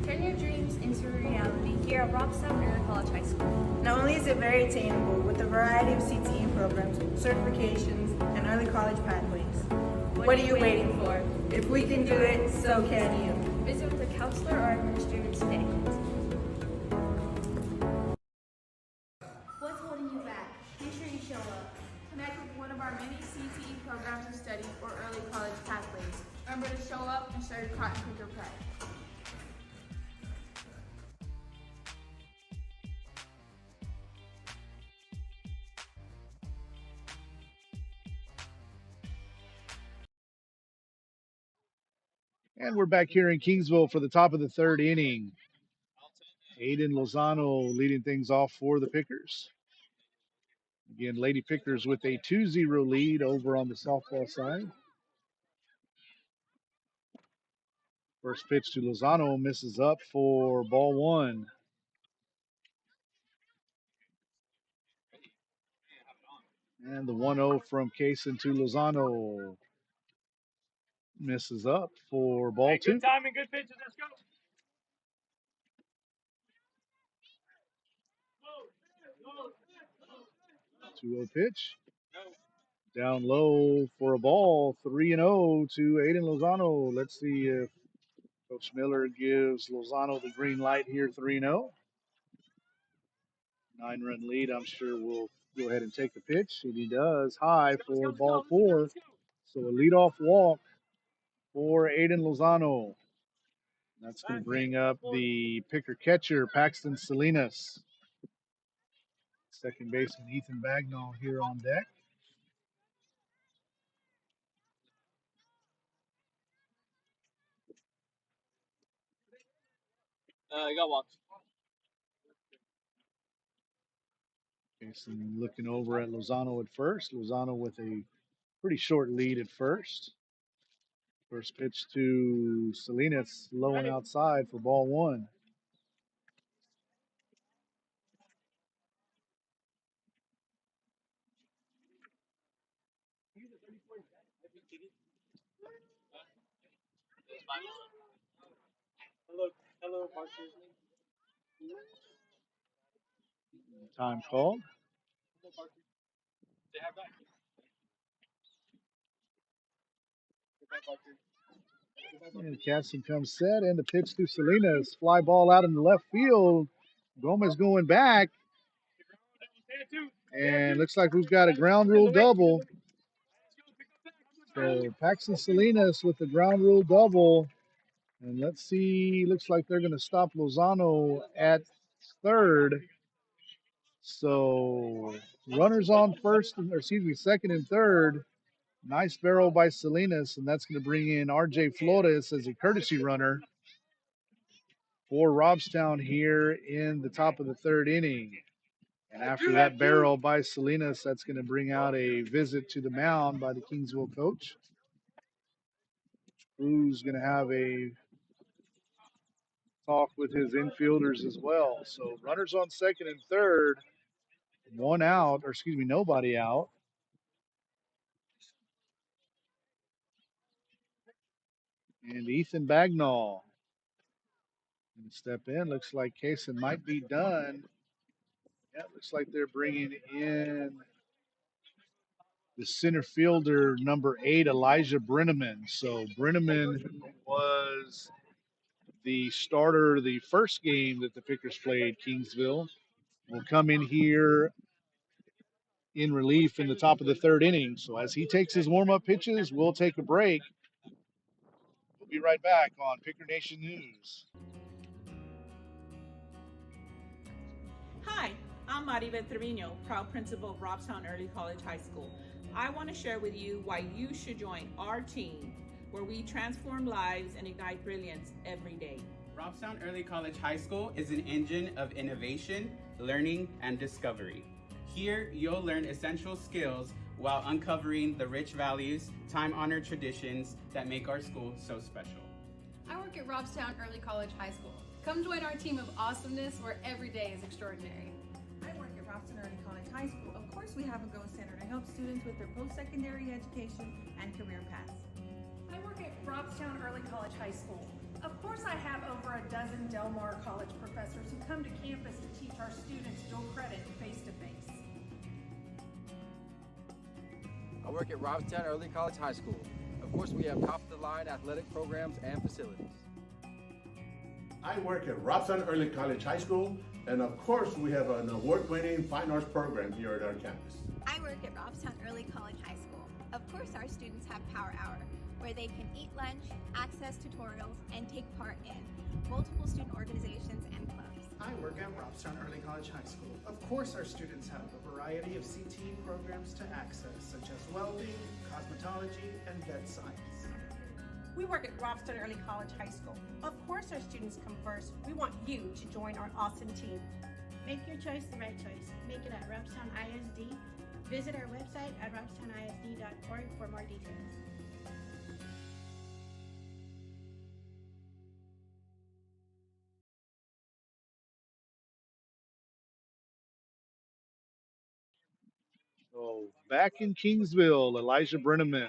Turn your dreams into a reality here at Robstown Early College High School. Not only is it very attainable with a variety of CTE programs, certifications, and early college pathways. What are you waiting for? If we can do it, so can you. Visit with a counselor or administrator today. What's holding you back? Make sure you show up. Connect with one of our many CTE programs of study or early college pathways. Remember to show up and show your Cotton Picker pride. And we're back here in Kingsville for the top of the third inning. Aiden Lozano leading things off for the Pickers. Again, Lady Pickers with a 2-0 lead over on the softball side. First pitch to Lozano misses up for ball 1. And the 1-0 from Kaysen to Lozano misses up for ball 2. Good timing, good pitches. Let's go. 2-0 pitch. Down low for a ball. 3-0 to Aiden Lozano. Let's see if Coach Miller gives Lozano the green light here. 3-0. 9-run lead. I'm sure we'll go ahead and take the pitch. And he does. High for ball 4. So a leadoff walk for Aiden Lozano. That's going to bring up the picker catcher, Paxton Salinas. Second baseman Ethan Bagnall here on deck. You got walks. Jason looking over at Lozano at first. Lozano with a pretty short lead at first. First pitch to Salinas, low and outside for ball one. Hello, Parker. Time called. Say hi back. Say bye, Parker. Say bye, Parker. And Caston comes set, and the pitch to Salinas. Fly ball out in the left field. Gomez going back. And looks like we've got a ground rule double. So Paxton Salinas with the ground rule double. And let's see, looks like they're going to stop Lozano at third. So runners on first, or excuse me, second and third. Nice barrel by Salinas, and that's going to bring in RJ Flores as a courtesy runner for Robstown here in the top of the third inning. And after that barrel by Salinas, that's going to bring out a visit to the mound by the Kingsville coach. Cruz going to have a talk with his infielders as well. So runners on second and third, one out, or excuse me, nobody out. And Ethan Bagnall going to step in. Looks like Kaysen might be done. Yeah, looks like they're bringing in the center fielder, number 8, Elijah Brenneman. So Brenneman was the starter the first game that the Pickers played Kingsville. Will come in here in relief in the top of the third inning. So as he takes his warm-up pitches, we'll take a break. We'll be right back on Picker Nation News. Hi, I'm Maribel Trevino, proud principal of Robstown Early College High School. I want to share with you why you should join our team, where we transform lives and ignite brilliance every day. Robstown Early College High School is an engine of innovation, learning, and discovery. Here, you'll learn essential skills while uncovering the rich values, time-honored traditions that make our school so special. I work at Robstown Early College High School. Come join our team of awesomeness where every day is extraordinary. I work at Robstown Early College High School. Of course, we have a Go Center to help students with their post-secondary education and career paths. I work at Robstown Early College High School. Of course, I have over a dozen Del Mar College professors who come to campus to teach our students dual credit face-to-face. I work at Robstown Early College High School. Of course, we have top-of-the-line athletic programs and facilities. I work at Robstown Early College High School, and of course, we have an award-winning fine arts program here at our campus. I work at Robstown Early College High School. Of course, our students have Power Hour, where they can eat lunch, access tutorials, and take part in multiple student organizations and clubs. I work at Robstown Early College High School. Of course, our students have a variety of CTE programs to access, such as welding, cosmetology, and vet science. We work at Robstown Early College High School. Of course our students come first. We want you to join our awesome team. Make your choice the right choice. Make it at Robstown ISD. Visit our website at robstownisd.org for more details. So back in Kingsville, Elijah Brenneman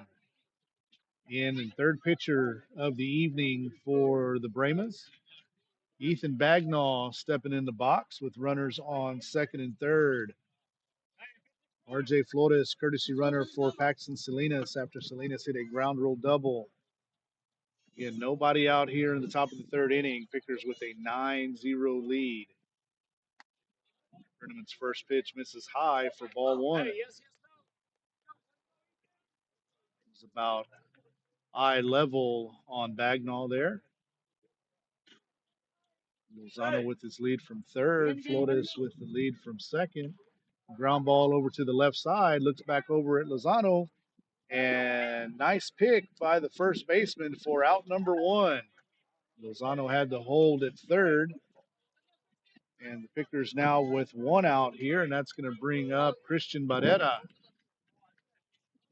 in third pitcher of the evening for the Brahmas. Ethan Bagnall stepping in the box with runners on second and third. RJ Flores, courtesy runner for Paxton Salinas after Salinas hit a ground rule double. Again, nobody out here in the top of the third inning. Pickers with a 9-0 lead. Brenneman's first pitch misses high for ball one. It's about eye level on Bagnall there. Lozano with his lead from third. Flores with the lead from second. Ground ball over to the left side. Looks back over at Lozano. And nice pick by the first baseman for out number one. Lozano had to hold at third. And the Pickers now with one out here, and that's going to bring up Christian Barrera.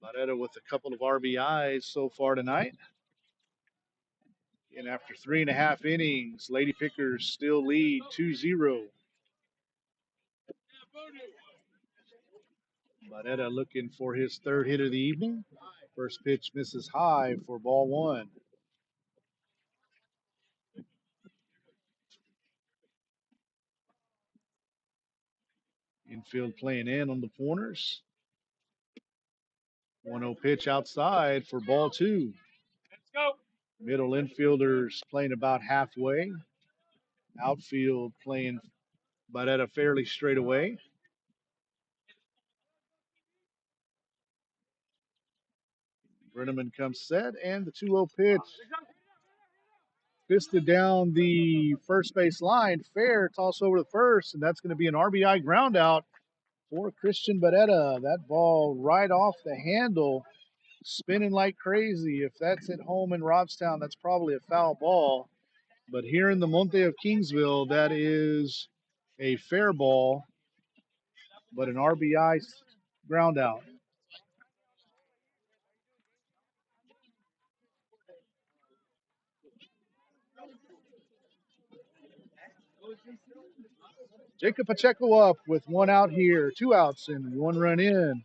Barrera with a couple of RBIs so far tonight. And after 3.5 innings, Lady Pickers still lead 2-0. Barrera looking for his third hit of the evening. First pitch misses high for ball one. Infield playing in on the corners. 1-0 pitch outside for ball two. Let's go. Middle infielders playing about halfway. Outfield playing Barrera fairly straight away. Brenneman comes set, and the 2-0 pitch fisted down the first base line. Fair toss over to first, and that's going to be an RBI ground out for Christian Barrera. That ball right off the handle, spinning like crazy. If that's at home in Robstown, that's probably a foul ball. But here in the Monte of Kingsville, that is a fair ball, but an RBI ground out. Jacob Pacheco up with one out here, 2 outs and 1 run in.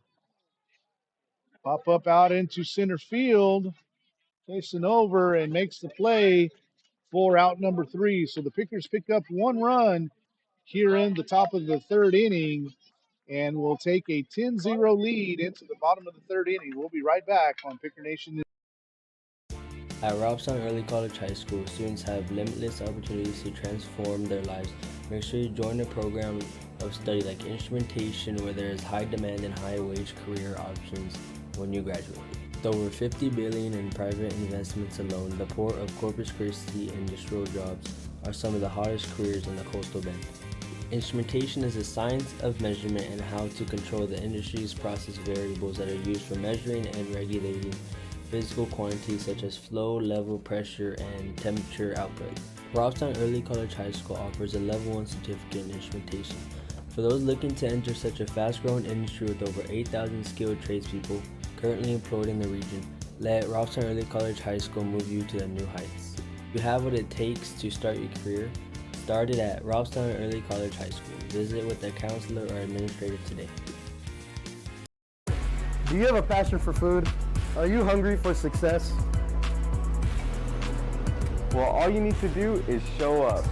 Pop up out into center field, facing over and makes the play for out number 3. So the Pickers pick up 1 run here in the top of the third inning and will take a 10-0 lead into the bottom of the third inning. We'll be right back on Picker Nation. At Robstown Early College High School, students have limitless opportunities to transform their lives. Make sure you join a program of study like Instrumentation, where there is high demand and high wage career options when you graduate. With over $50 billion in private investments alone, the port of Corpus Christi industrial jobs are some of the hottest careers in the coastal bend. Instrumentation is the science of measurement and how to control the industry's process variables that are used for measuring and regulating physical quantities such as flow, level, pressure, and temperature output. Robstown Early College High School offers a Level 1 certificate in instrumentation. For those looking to enter such a fast-growing industry with over 8,000 skilled tradespeople currently employed in the region, let Robstown Early College High School move you to the new heights. You have what it takes to start your career. Start it at Robstown Early College High School. Visit with a counselor or administrator today. Do you have a passion for food? Are you hungry for success? Well, all you need to do is show up.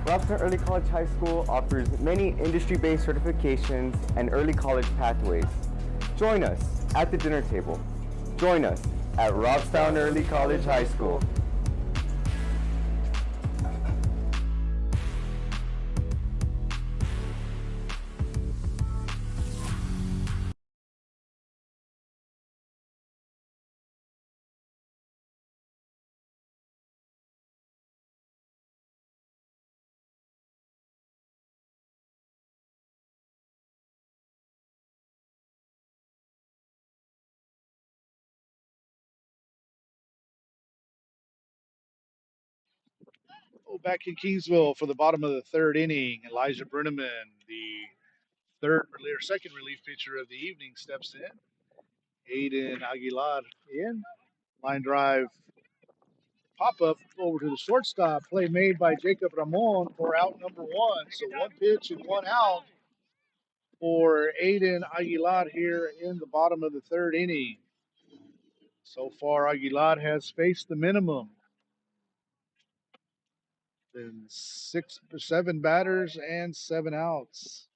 Robstown Early College High School offers many industry-based certifications and early college pathways. Join us at the dinner table. Join us at Robstown Early College High School. Back in Kingsville for the bottom of the third inning, Elijah Brenneman, the second relief pitcher of the evening, steps in. Aiden Aguilar in. Line drive, pop up over to the shortstop. Play made by Jacob Ramon for out number 1. So 1 pitch and 1 out for Aiden Aguilar here in the bottom of the third inning. So far, Aguilar has faced the minimum. Been 7 batters and 7 outs.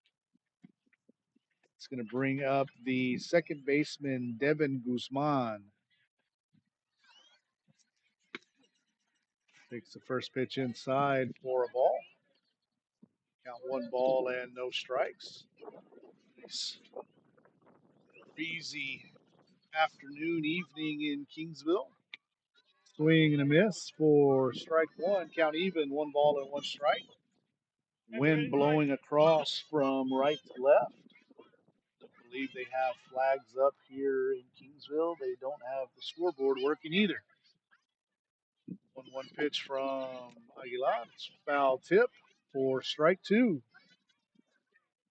It's going to bring up the second baseman, Devin Guzman. Takes the first pitch inside for a ball. Count 1 ball and no strikes. Nice breezy afternoon, evening in Kingsville. Swing and a miss for strike 1. Count even, 1 ball and 1 strike. Wind blowing across from right to left. I believe they have flags up here in Kingsville. They don't have the scoreboard working either. 1-1 pitch from Aguilar. It's foul tip for strike 2.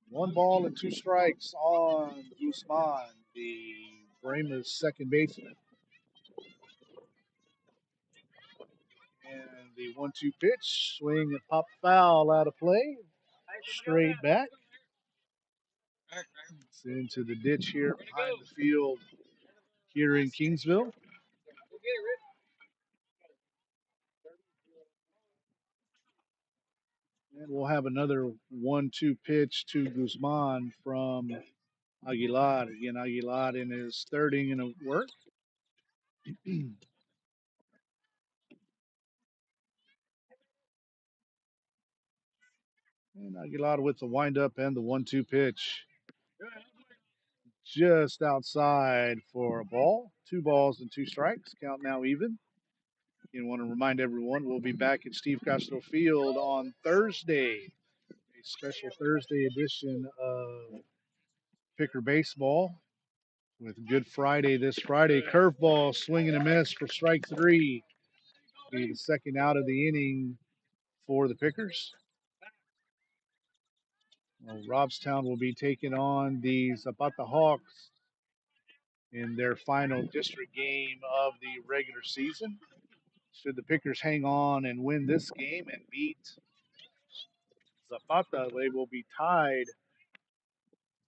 1 ball and 2 strikes on Guzman, the Brahmas second baseman. And the 1-2 pitch, swing and pop foul out of play. Straight back. It's into the ditch here behind the field here in Kingsville. And we'll have another 1-2 pitch to Guzman from Aguilar. Again, Aguilar in his third inning of work. And Aguilar with the windup and the 1-2 pitch. Just outside for a ball. 2 balls and 2 strikes. Count now even. Again, want to remind everyone we'll be back at Steve Castro Field on Thursday. A special Thursday edition of Picker Baseball with Good Friday this Friday. Curveball, swing and a miss for strike 3. Be the second out of the inning for the Pickers. Well, Robstown will be taking on the Zapata Hawks in their final district game of the regular season. Should the Pickers hang on and win this game and beat Zapata, they will be tied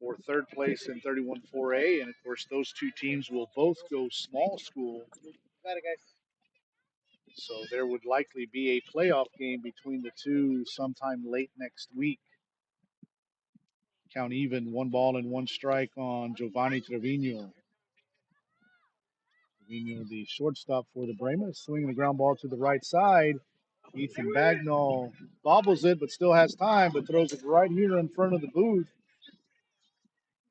for third place in 31-4A. And of course, those two teams will both go small school. Got it, guys. So there would likely be a playoff game between the two sometime late next week. Count even, 1 ball and 1 strike on Giovanni Trevino. Trevino, the shortstop for the Brahmas, swinging the ground ball to the right side. Ethan Bagnall bobbles it, but still has time, but throws it right here in front of the booth.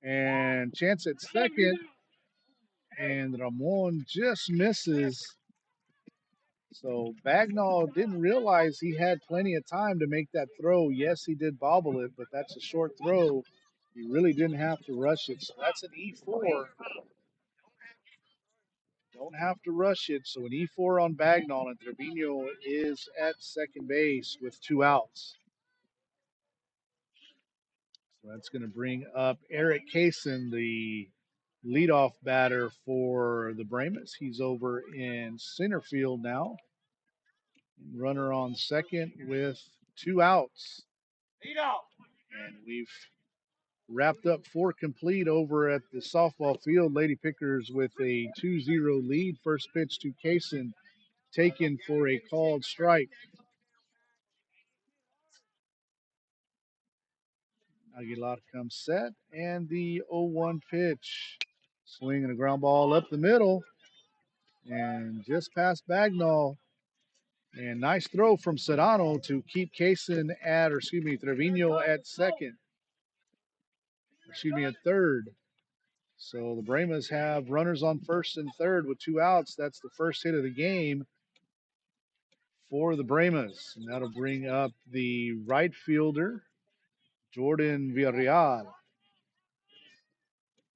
And chance at second. And Ramon just misses. So Bagnall didn't realize he had plenty of time to make that throw. Yes, he did bobble it, but that's a short throw. He really didn't have to rush it. So that's an E4. Don't have to rush it. So an E4 on Bagnall, and Trevino is at second base with 2 outs. So that's going to bring up Eric Kaysen, the leadoff batter for the Brahmas. He's over in center field now. Runner on second with 2 outs. And we've wrapped up 4 complete over at the softball field. Lady Pickers with a 2-0 lead. First pitch to Kaysen, taken for a called strike. Aguilar comes set, and the 0-1 pitch. Swing and a ground ball up the middle, and just past Bagnall. And nice throw from Serrano to keep Trevino at second. At third. So the Brahmas have runners on first and third with 2 outs. That's the first hit of the game for the Brahmas. And that'll bring up the right fielder, Jordan Villarreal.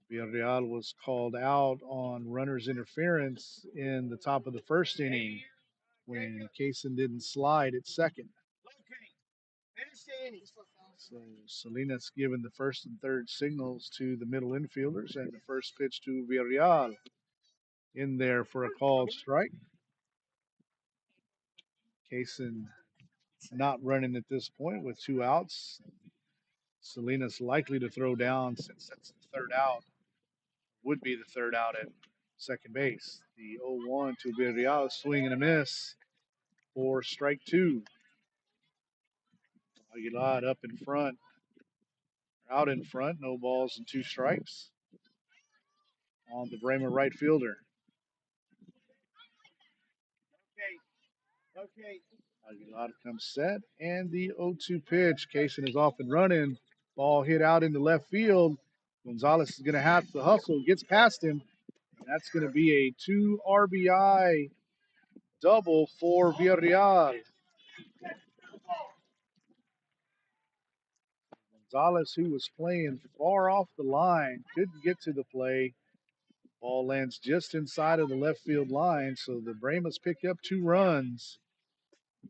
Villarreal was called out on runner's interference in the top of the first inning when Kaysen didn't slide at second. So Salinas giving the first and third signals to the middle infielders, and the first pitch to Villarreal in there for a called strike. Kaysen not running at this point with 2 outs. Salinas likely to throw down since that's the third out. Would be the third out at second base. The 0-1 to Villarreal, swing and a miss for strike 2. Aguilar up in front, out in front, no balls and 2 strikes on the Brahma right fielder. Okay. Aguilar comes set, and the 0-2 pitch. Kaysen is off and running. Ball hit out into left field. Gonzalez is going to have to hustle, gets past him. And that's going to be a 2 RBI double for Villarreal. Gonzalez, who was playing far off the line, couldn't get to the play. Ball lands just inside of the left field line, so the Brahmas pick up 2 runs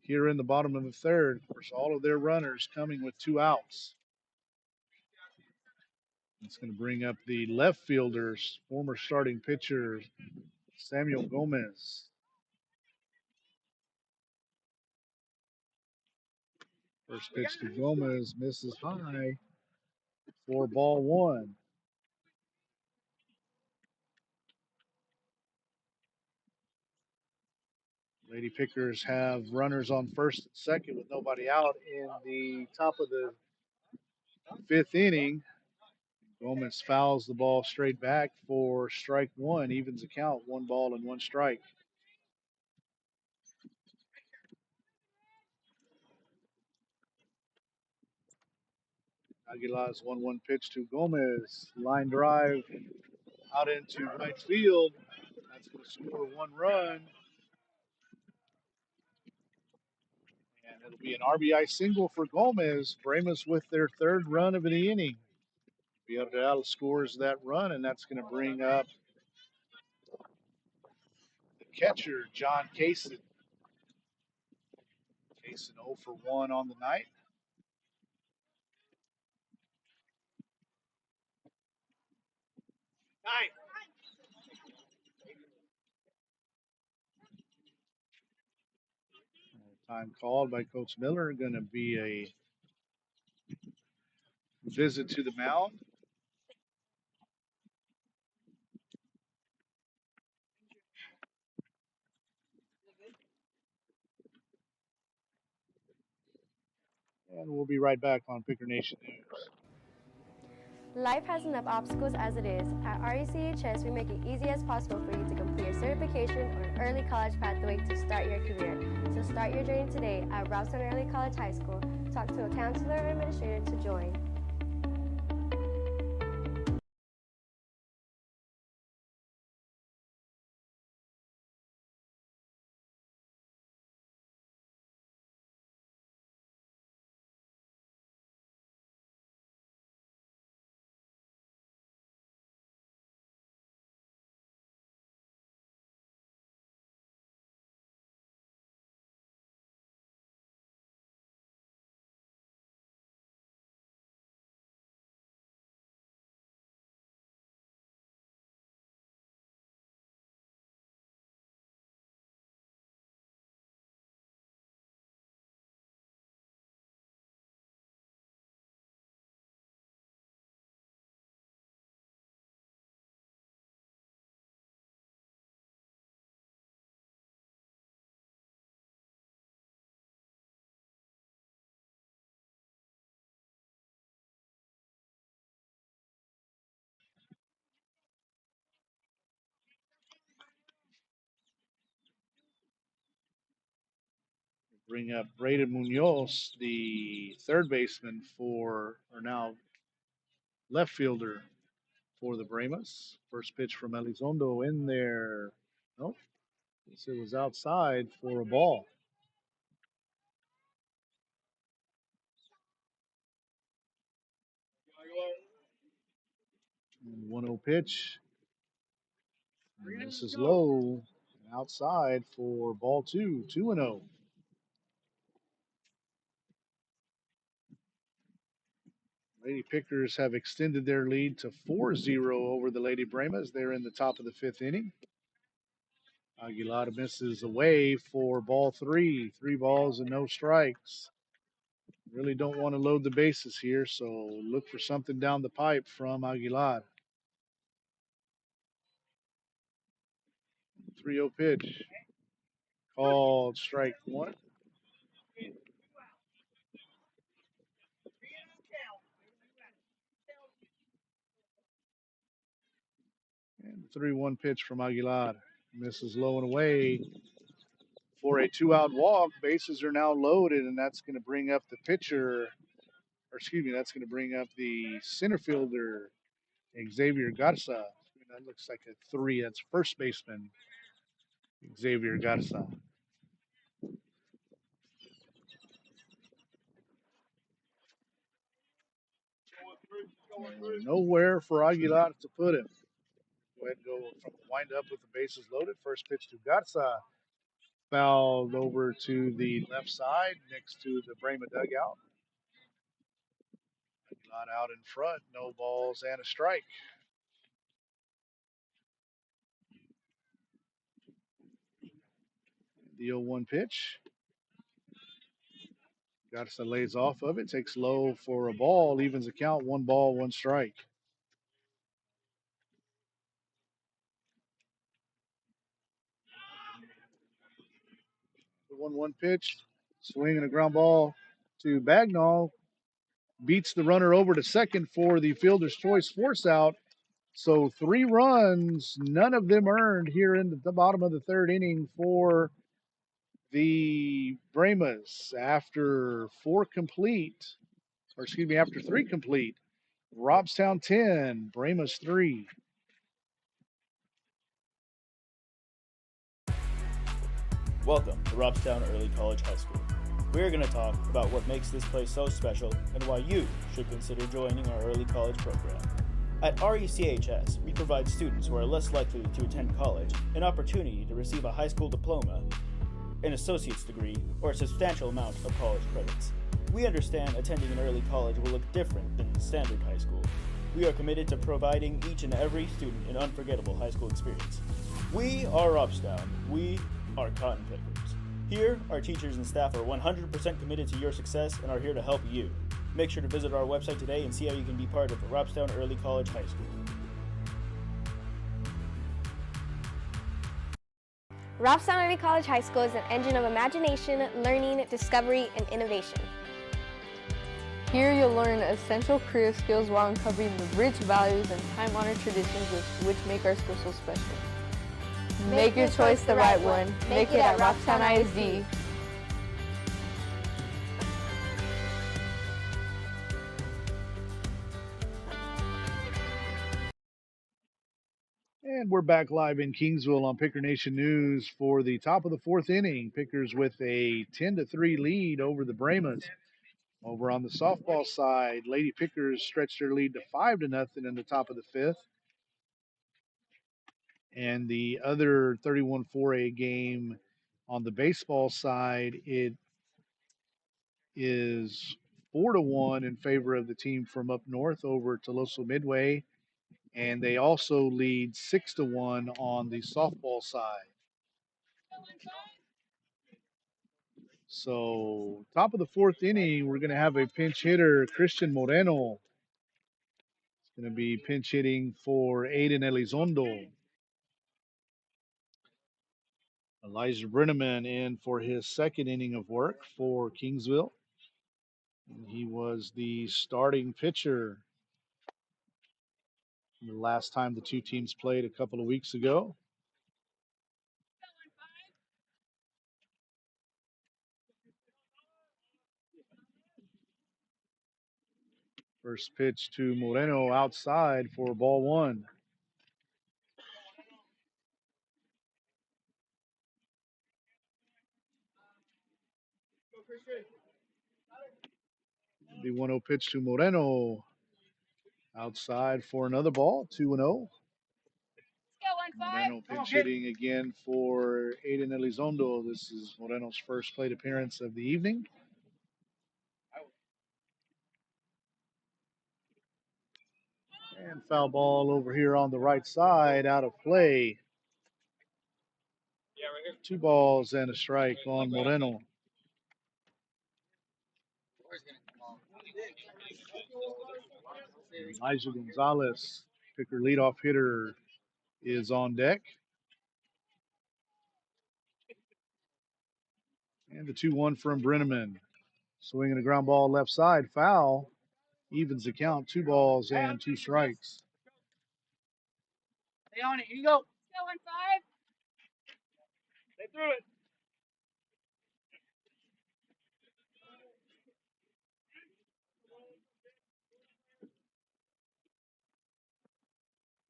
here in the bottom of the third. Of course, all of their runners coming with 2 outs. It's going to bring up the left fielders, former starting pitcher Samuel Gomez. First pitch to Gomez misses high for ball one. Lady Pickers have runners on first and second with nobody out in the top of the fifth inning. Gomez fouls the ball straight back for strike one, evens the count, 1 ball and 1 strike. Aguilar's 1-1 pitch to Gomez. Line drive out into right field. That's going to score 1 run. And it'll be an RBI single for Gomez. Brahmas with their 3rd run of the inning. Villarreal scores that run, and that's going to bring up the catcher, John Kaysen. Kaysen 0 for 1 on the night. Time called by Coach Miller. Going to be a visit to the mound. And we'll be right back on Picker Nation News. Life has enough obstacles as it is. At RECHS, we make it easy as possible for you to complete a certification or an early college pathway to start your career. So start your journey today at Robstown Early College High School. Talk to a counselor or administrator to join. Bring up Braden Munoz, the third baseman for, or now left fielder for the Brahmas. First pitch from Elizondo in there. Nope. It was outside for a ball. And 1-0 pitch. And this is low. Outside for ball 2. 2-0. Lady Pickers have extended their lead to 4-0 over the Lady Brahmas. They're in the top of the 5th inning. Aguilar misses away for ball 3. 3 balls and no strikes. Really don't want to load the bases here, so look for something down the pipe from Aguilar. 3-0 pitch. Called strike 1. And 3-1 pitch from Aguilar. Misses low and away for a 2-out walk. Bases are now loaded, and that's going to bring up the pitcher, or excuse me, that's going to bring up the center fielder, Xavier Garza. That looks like a 3. That's first baseman, Xavier Garza. And nowhere for Aguilar to put him. Go ahead and go from the windup with the bases loaded. First pitch to Garza. Fouled over to the left side next to the Brahma dugout. Not out in front. No balls and a strike. The 0-1 pitch. Gottison lays off of it, takes low for a ball, evens the count, 1 ball, 1 strike. The 1-1 pitch, swing and a ground ball to Bagnall. Beats the runner over to second for the fielder's choice force out. So 3 runs, none of them earned here in the bottom of the 3rd inning for the Brahmas after 4 complete, or excuse me, after 3 complete. Robstown 10, Brahmas 3. Welcome to Robstown Early College High School. We're going to talk about what makes this place so special and why you should consider joining our early college program. At RECHS, we provide students who are less likely to attend college an opportunity to receive a high school diploma, an associate's degree, or a substantial amount of college credits. We understand attending an early college will look different than standard high school. We are committed to providing each and every student an unforgettable high school experience. We are Robstown. We are Cotton Pickers. Here, our teachers and staff are 100% committed to your success and are here to help you. Make sure to visit our website today and see how you can be part of Robstown Early College High School. Robstown Early College High School is an engine of imagination, learning, discovery, and innovation. Here you'll learn essential career skills while uncovering the rich values and time-honored traditions which make our school so special. Make your choice the right one. Make it at Robstown ISD. And we're back live in Kingsville on Picker Nation News for the top of the 4th inning. Pickers with a 10-3 lead over the Brahmas. Over on the softball side, Lady Pickers stretched their lead to 5-0 in the top of the 5th. And the other 31-4A game on the baseball side, it is 4-1 in favor of the team from up north over Toloso Midway. And they also lead 6-1 on the softball side. So, top of the 4th inning, we're going to have a pinch hitter, Christian Moreno. It's going to be pinch hitting for Aiden Elizondo. Elijah Brenneman in for his 2nd inning of work for Kingsville. And he was the starting pitcher the last time the two teams played a couple of weeks ago. First pitch to Moreno outside for ball 1. The 1-0 pitch to Moreno outside for another ball, 2-0. Moreno pinch hitting again for Aiden Elizondo. This is Moreno's first plate appearance of the evening. And foul ball over here on the right side, out of play. 2 balls and a strike on Moreno. Elijah Gonzalez, picker leadoff hitter, is on deck. And the 2-1 from Brenneman. Swinging a ground ball left side, foul. Evens the count, 2 balls and 2 strikes. Stay on it. Here you go. Let's go, 1-5. Stay through it.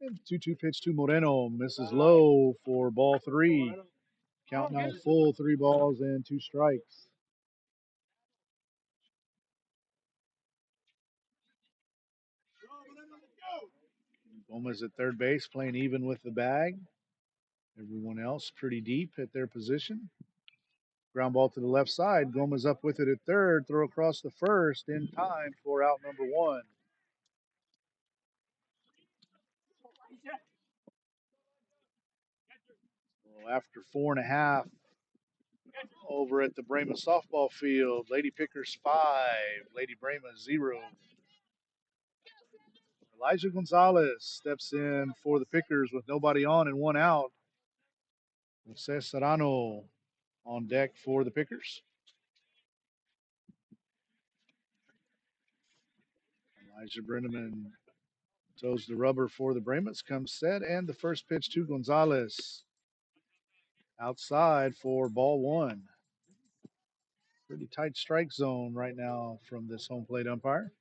And 2-2 pitch to Moreno, misses low for ball 3. Count now full, 3 balls and 2 strikes. Gomez at third base, playing even with the bag. Everyone else pretty deep at their position. Ground ball to the left side. Gomez up with it at third. Throw across the first in time for out number 1. Well, after 4.5 Over at the Brahmas softball field, Lady Pickers 5, Lady Brahmas 0. Elijah Gonzalez steps in for the Pickers with nobody on and one out. Jose Serrano on deck for the Pickers. Elijah Brenneman toes the rubber for the Brahmas, comes set, and the first pitch to Gonzalez. Outside for ball one. Pretty tight strike zone right now from this home plate umpire.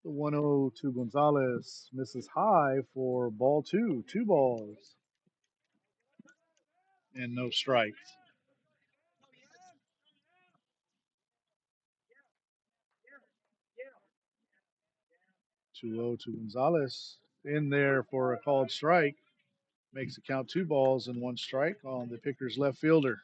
The 1-0 to Gonzalez misses high for ball two. 2 balls and no strikes. 2-0 to Gonzalez. In there for a called strike. Makes the count 2 balls and 1 strike on the Pickers left fielder.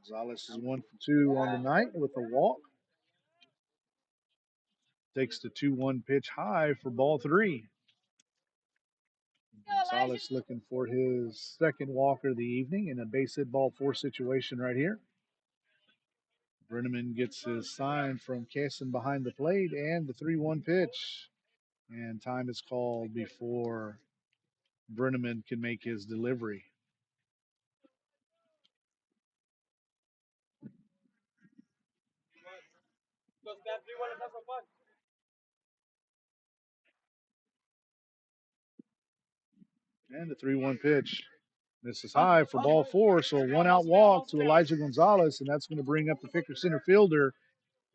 Gonzalez is 1 for 2 on the night with a walk. Takes the 2-1 pitch high for ball 3. Gonzalez looking for his second walk of the evening in a base hit ball 4 situation right here. Brenneman gets his sign from Kesson behind the plate and the 3-1 pitch. And time is called before Brenneman can make his delivery. And the 3-1 pitch. Misses high for ball 4, so a 1-out walk to Elijah Gonzalez, and that's going to bring up the Picker center fielder,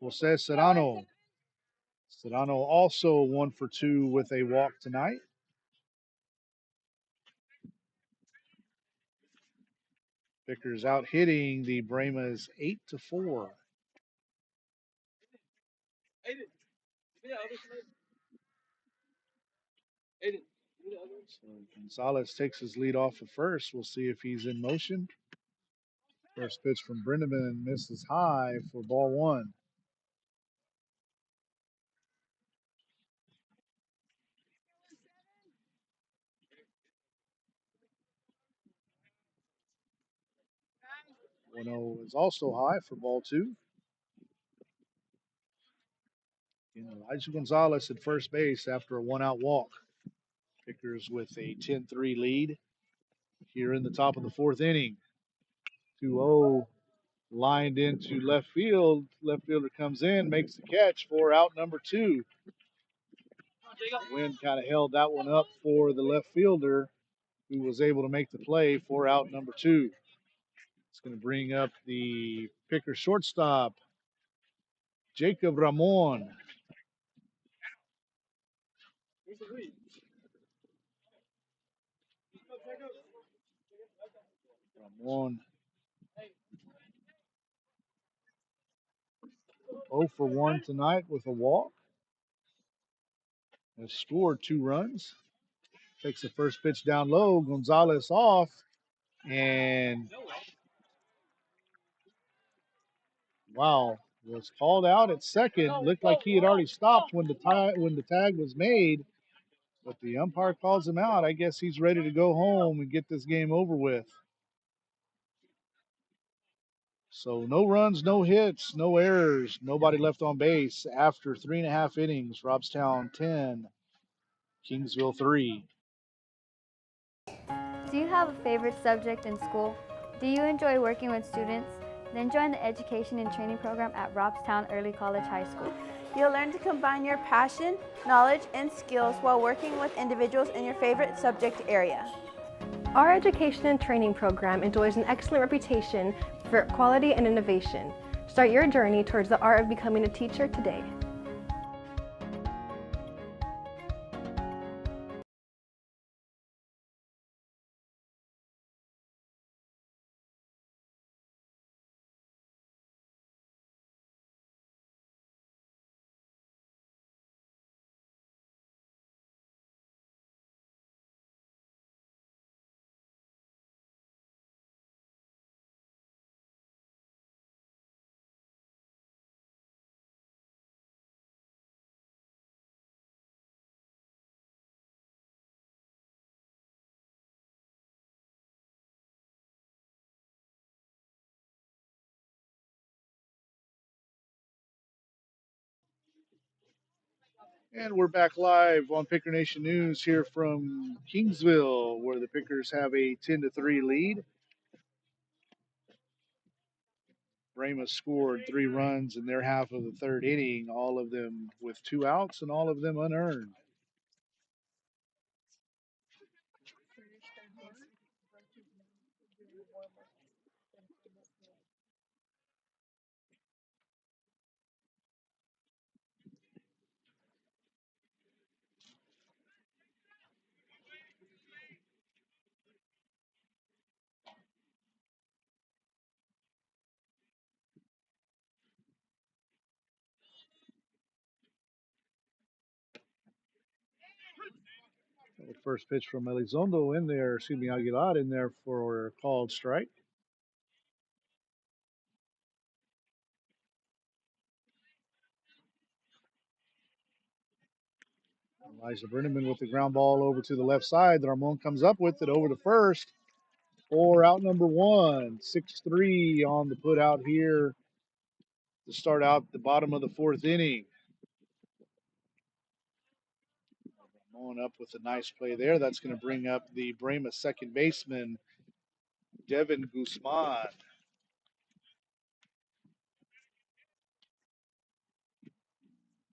Jose Serrano. Serrano also 1 for 2 with a walk tonight. Pickers out hitting the Brahmas 8-4. So Gonzalez takes his lead off at first. We'll see if he's in motion. First pitch from Brenneman misses high for ball 1. One 0 is also high for ball 2. And Elijah Gonzalez at first base after a 1-out walk. Pickers with a 10-3 lead here in the top of the 4th inning. 2-0 lined into left field. Left fielder comes in, makes the catch for out number 2. The wind kind of held that one up for the left fielder, who was able to make the play for out number 2. It's going to bring up the Picker shortstop, Jacob Ramon. Ramon 0 for 1 tonight with a walk. Has scored 2 runs. Takes the first pitch down low. Gonzalez off. And wow, was called out at second. Looked like he had already stopped when the tag was made. But the umpire calls him out. I guess he's ready to go home and get this game over with. So no runs, no hits, no errors, nobody left on base after 3.5 innings. Robstown 10, Kingsville 3. Do you have a favorite subject in school? Do you enjoy working with students? Then join the Education and Training Program at Robstown Early College High School. You'll learn to combine your passion, knowledge, and skills while working with individuals in your favorite subject area. Our Education and Training Program enjoys an excellent reputation for quality and innovation. Start your journey towards the art of becoming a teacher today. And we're back live on Picker Nation News here from Kingsville, where the Pickers have a 10-3 lead. Brahmas scored 3 runs in their half of the third inning, all of them with 2 outs and all of them unearned. The first pitch from Elizondo in there, Aguilar in there for a called strike. Elijah Brenneman with the ground ball over to the left side. Ramon comes up with it over to first for out number 1. 6-3 on the put out here to start out the bottom of the 4th inning. Ramon up with a nice play there. That's going to bring up the Brahmas second baseman, Devin Guzman.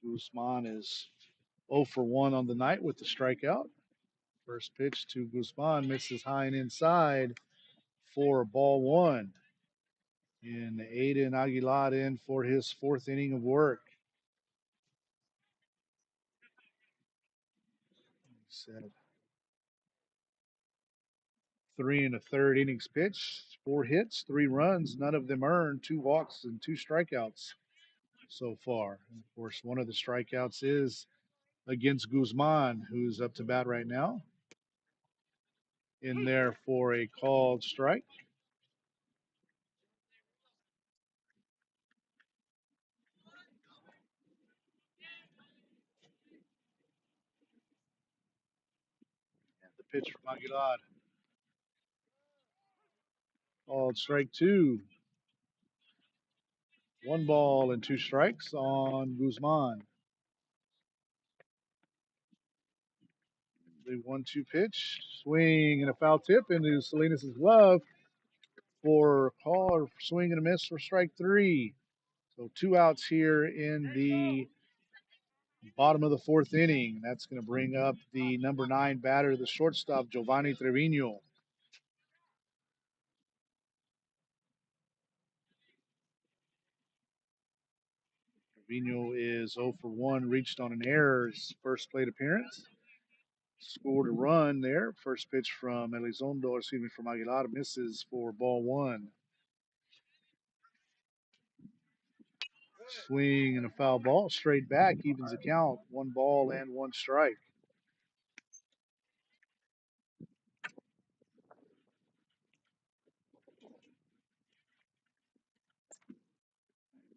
Guzman is 0 for 1 on the night with the strikeout. First pitch to Guzman misses high and inside for ball 1. And Aiden Aguilar in for his 4th inning of work. Said 3 1/3 innings pitched, 4 hits, 3 runs, none of them earned, 2 walks and 2 strikeouts so far. And of course, one of the strikeouts is against Guzman, who's up to bat right now. In there for a called strike. And the pitch from Aguilar. Called strike 2. 1 ball and 2 strikes on Guzman. The 1-2 pitch, swing and a foul tip into Salinas' glove for a call or swing and a miss for strike 3. So 2 outs here in the bottom of the 4th inning. That's going to bring up the number 9 batter, the shortstop, Giovanni Trevino. Trevino is 0 for 1, reached on an error his first plate appearance. Scored a run there. First pitch from Elizondo, from Aguilar, misses for ball 1. Swing and a foul ball, straight back, evens the count. 1 ball and 1 strike.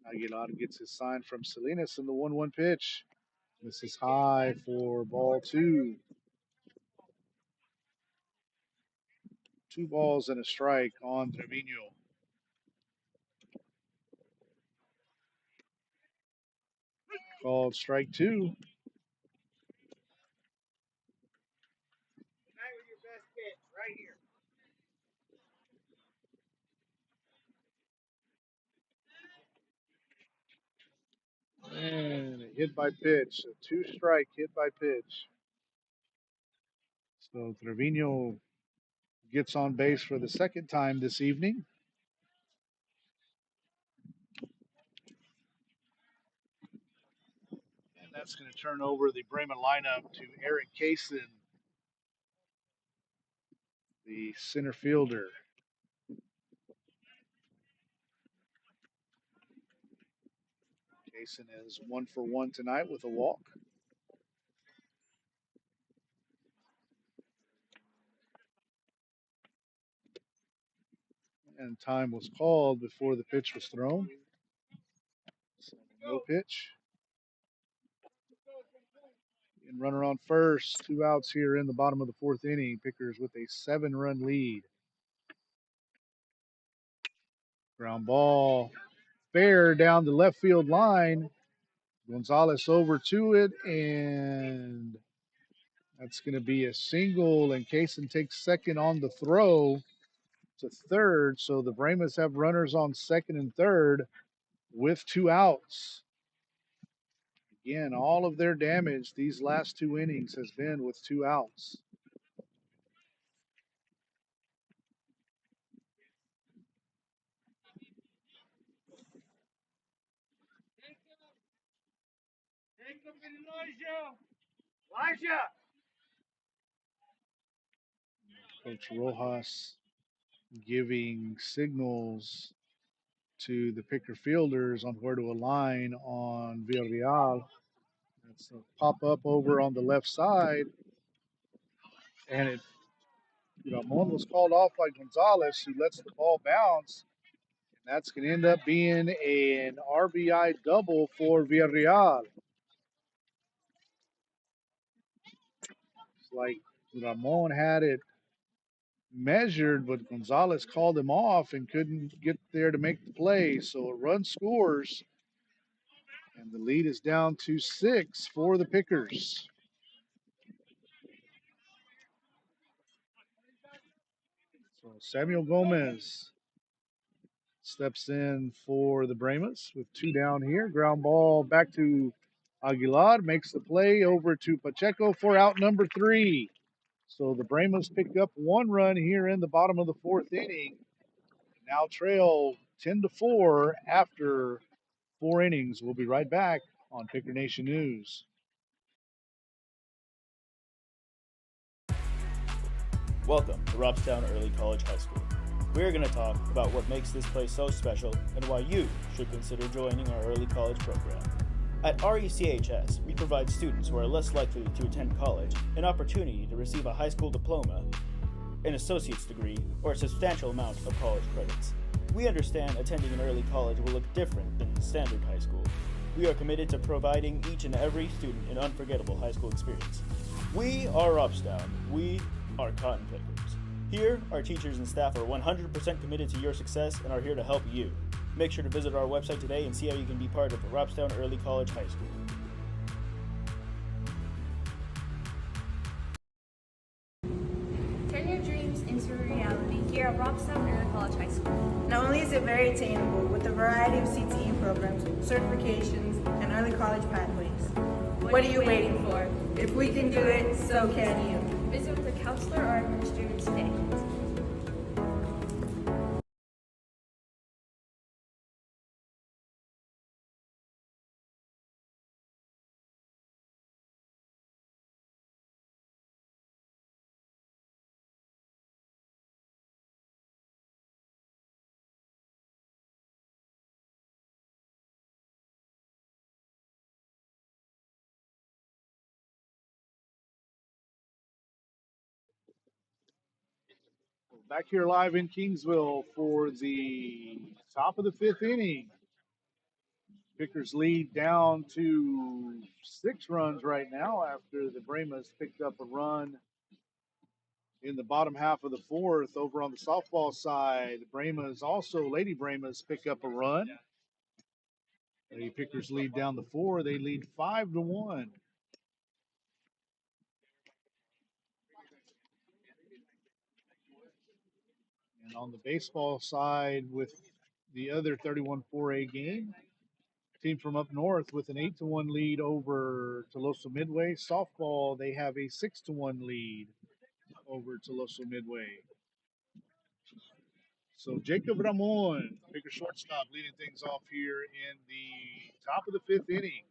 Aguilar gets his sign from Salinas in the 1-1 pitch. This is high for ball 2. 2 balls and a strike on Trevino. Called strike 2. And a hit by pitch, a 2-strike hit by pitch. So Trevino gets on base for the second time this evening. And that's going to turn over the Bremen lineup to Eric Kaysen, the center fielder. Kaysen is 1 for 1 tonight with a walk. And time was called before the pitch was thrown. So no pitch. And runner on first, 2 outs here in the bottom of the 4th inning. Pickers with a 7-run lead. Ground ball, fair down the left field line. Gonzalez over to it, and that's going to be a single, and Kaysen takes second on the throw to third. So the Brahmas have runners on second and third with 2 outs. Again, all of their damage these last 2 innings has been with 2 outs. Coach Rojas giving signals to the picker fielders on where to align on Villarreal. That's a pop up over on the left side, and Ramon was called off by Gonzalez, who lets the ball bounce. And that's going to end up being an RBI double for Villarreal. It's like Ramon had it measured, but Gonzalez called him off and couldn't get there to make the play. So a run scores, and the lead is down to 6 for the Pickers. So Samuel Gomez steps in for the Brahmas with 2 down here. Ground ball back to Aguilar, makes the play over to Pacheco for out number 3. So the Brahmas pick up 1 run here in the bottom of the 4th inning. Now trail 10-4 after 4 innings. We'll be right back on Picker Nation News. Welcome to Robstown Early College High School. We're going to talk about what makes this place so special and why you should consider joining our early college program. At RECHS, we provide students who are less likely to attend college an opportunity to receive a high school diploma, an associate's degree, or a substantial amount of college credits. We understand attending an early college will look different than standard high school. We are committed to providing each and every student an unforgettable high school experience. We are Robstown. We are Cotton Pickers. Here, our teachers and staff are 100% committed to your success and are here to help you. Make sure to visit our website today and see how you can be part of Robstown Early College High School. Turn your dreams into a reality here at Robstown Early College High School. Not only is it very attainable with a variety of CTE programs, certifications, and early college pathways. What are you waiting for? If we can do it, so can you. Visit with a counselor or administrator today. Back here live in Kingsville for the top of the 5th inning. Pickers lead down to 6 runs right now after the Brahmas picked up a run in the bottom half of the 4th. Over on the softball side, Brahmas also, Lady Brahmas pick up a run. The Pickers lead down to 4. They lead 5-1. And on the baseball side, with the other 31-4A game, team from up north with an 8-1 lead over Toloso Midway. Softball, they have a 6-1 lead over Toloso Midway. So Jacob Ramon, Picker shortstop, leading things off here in the top of the 5th inning.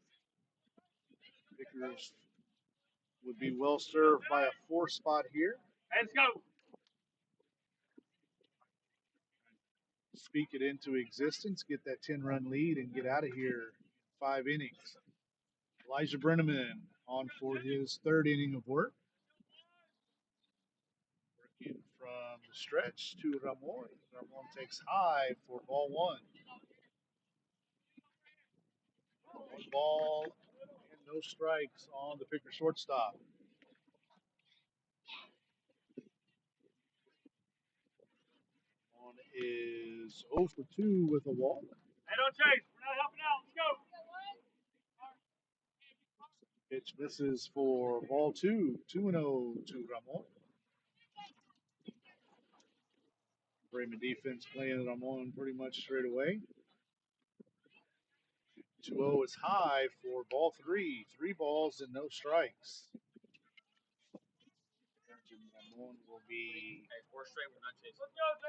Pickers would be well served by a 4 spot here. Let's go. Speak it into existence, get that 10-run lead, and get out of here in 5 innings. Elijah Brenneman on for his 3rd inning of work. Working from the stretch to Ramon. Ramon takes high for ball 1. 1 ball and no strikes on the Picker shortstop. On is 0 for 2 with a walk. Hey, don't chase. We're not helping out. Let's go. Pitch misses for ball two. 2-0 to Ramon. Brahma defense playing Ramon pretty much straight away. 2-0 is high for ball three. 3 balls and no strikes. Ramon will be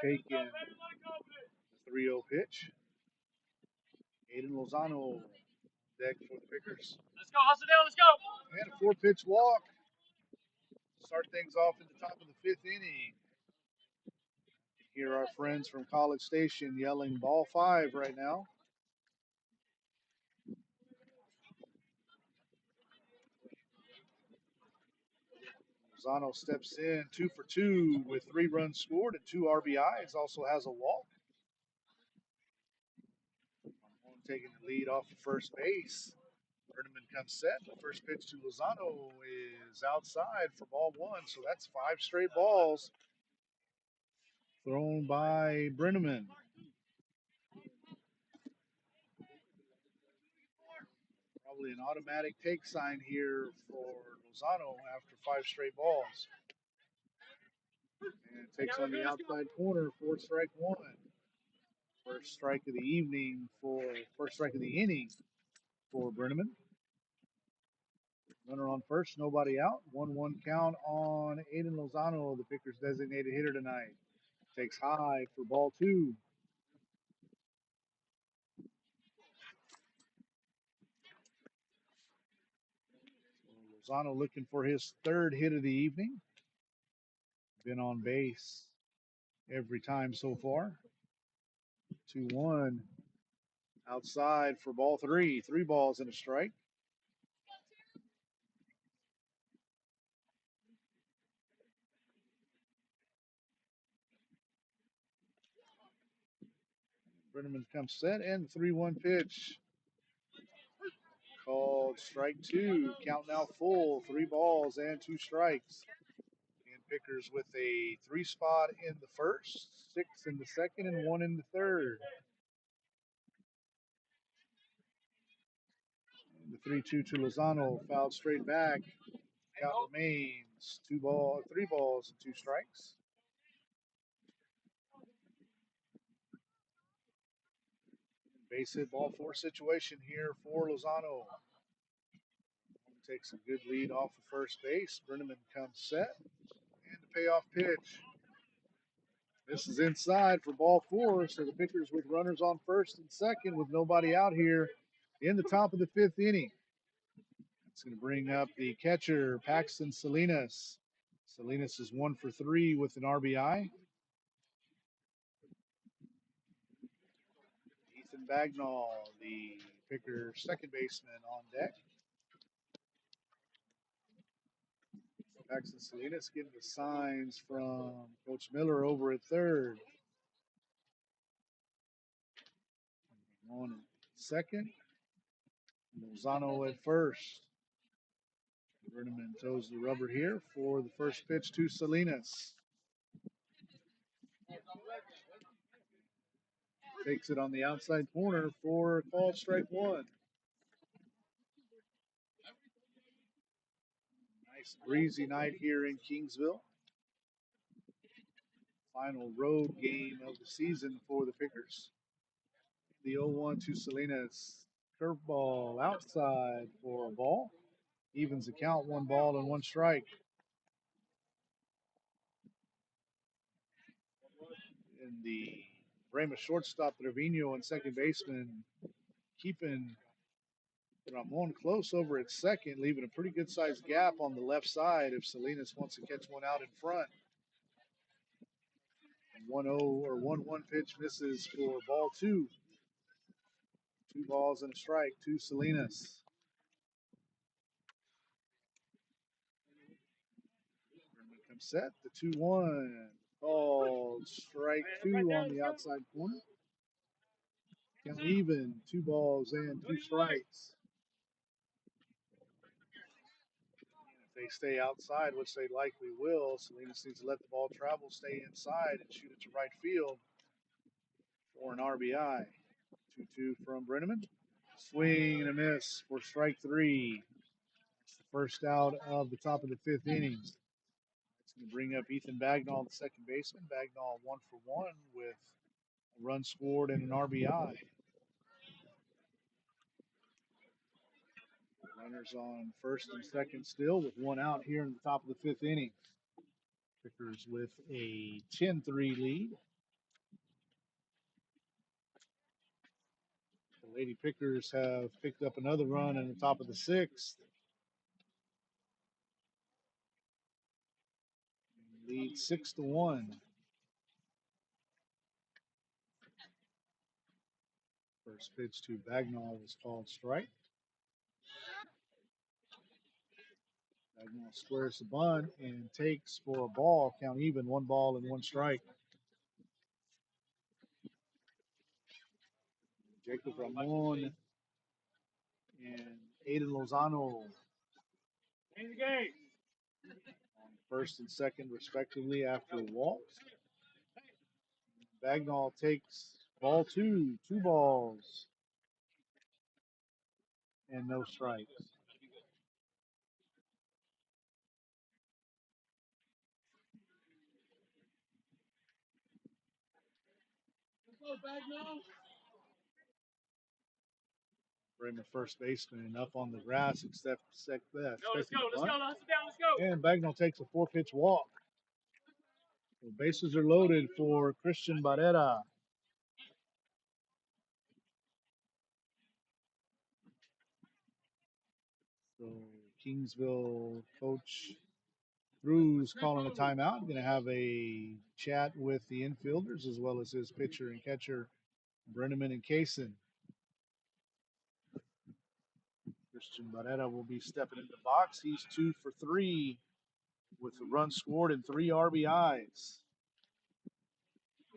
taking the 3-0 pitch. Aiden Lozano deck for the Pickers. Let's go, hustle down, let's go. And a 4-pitch walk. Start things off at the top of the 5th inning. Hear our friends from College Station yelling ball 5 right now. Lozano steps in 2 for 2 with 3 runs scored and 2 RBIs. Also has a walk. Taking the lead off of first base. Berneman comes set. The first pitch to Lozano is outside for ball 1. So that's 5 straight balls thrown by Brenneman. Probably an automatic take sign here for Lozano after 5 straight balls. And takes on the outside corner for strike 1. First strike of the inning for Brenneman. Runner on first, nobody out. 1-1 count on Aiden Lozano, the Pickers' designated hitter tonight. Takes high for ball 2. Lozano looking for his 3rd hit of the evening. Been on base every time so far. 2-1 outside for ball 3. 3 balls and a strike. Brenneman comes set and the 3-1 pitch. Called strike 2. Count now full. 3 balls and 2 strikes. And Pickers with a 3 spot in the first, 6 in the second, and 1 in the third. And the 3-2 to Lozano, fouled straight back. Count remains 3 balls and 2 strikes. Base hit ball 4 situation here for Lozano. Takes a good lead off of first base. Brenneman comes set. And the payoff pitch. This is inside for ball 4. So the Pickers with runners on first and second with nobody out here in the top of the 5th inning. It's going to bring up the catcher, Paxton Salinas. Salinas is 1 for 3 with an RBI. Ethan Bagnall, the Pickers' second baseman, on deck. Paxton Salinas getting the signs from Coach Miller over at third. On second. Lozano at first. Brenneman toes the rubber here for the first pitch to Salinas. Takes it on the outside corner for called strike 1. Nice breezy night here in Kingsville. Final road game of the season for the Pickers. The 0-1 to Salinas. Curveball outside for a ball. Evens the count, 1 ball and 1 strike. And the Brahmas shortstop Trevino and second baseman keeping Ramon close over at second, leaving a pretty good sized gap on the left side if Salinas wants to catch one out in front. 1-1 pitch misses for ball 2. 2 balls and a strike to Salinas. Comes set, the 2-1. Called strike 2 on the outside corner. Count even, 2 balls and 2 strikes. If they stay outside, which they likely will, Salinas needs to let the ball travel, stay inside, and shoot it to right field for an RBI. 2-2 from Brenneman. Swing and a miss for strike 3. First out of the top of the fifth inning. It's going to bring up Ethan Bagnall, the second baseman. Bagnall 1-for-1 with a run scored and an RBI. Runners on first and second still with one out here in the top of the fifth inning. Pickers with a 10-3 lead. The Lady Pickers have picked up another run in the top of the sixth. Lead 6-1. First pitch to Bagnall was called strike. Bagnall squares the bunt and takes for a ball. Count even, 1 ball and 1 strike. Jacob Ramon and Aiden Lozano on first and second respectively after walks. Bagnall takes ball 2, 2 balls and no strikes. Bremer first baseman up on the grass except Let's go. And Bagnall takes a 4-pitch walk. So bases are loaded for Christian Barrera. So Kingsville coach Cruz calling a timeout. Going to have a chat with the infielders as well as his pitcher and catcher, Brenneman and Kaysen. Christian Barrera will be stepping in the box. He's 2 for 3 with a run scored and 3 RBIs.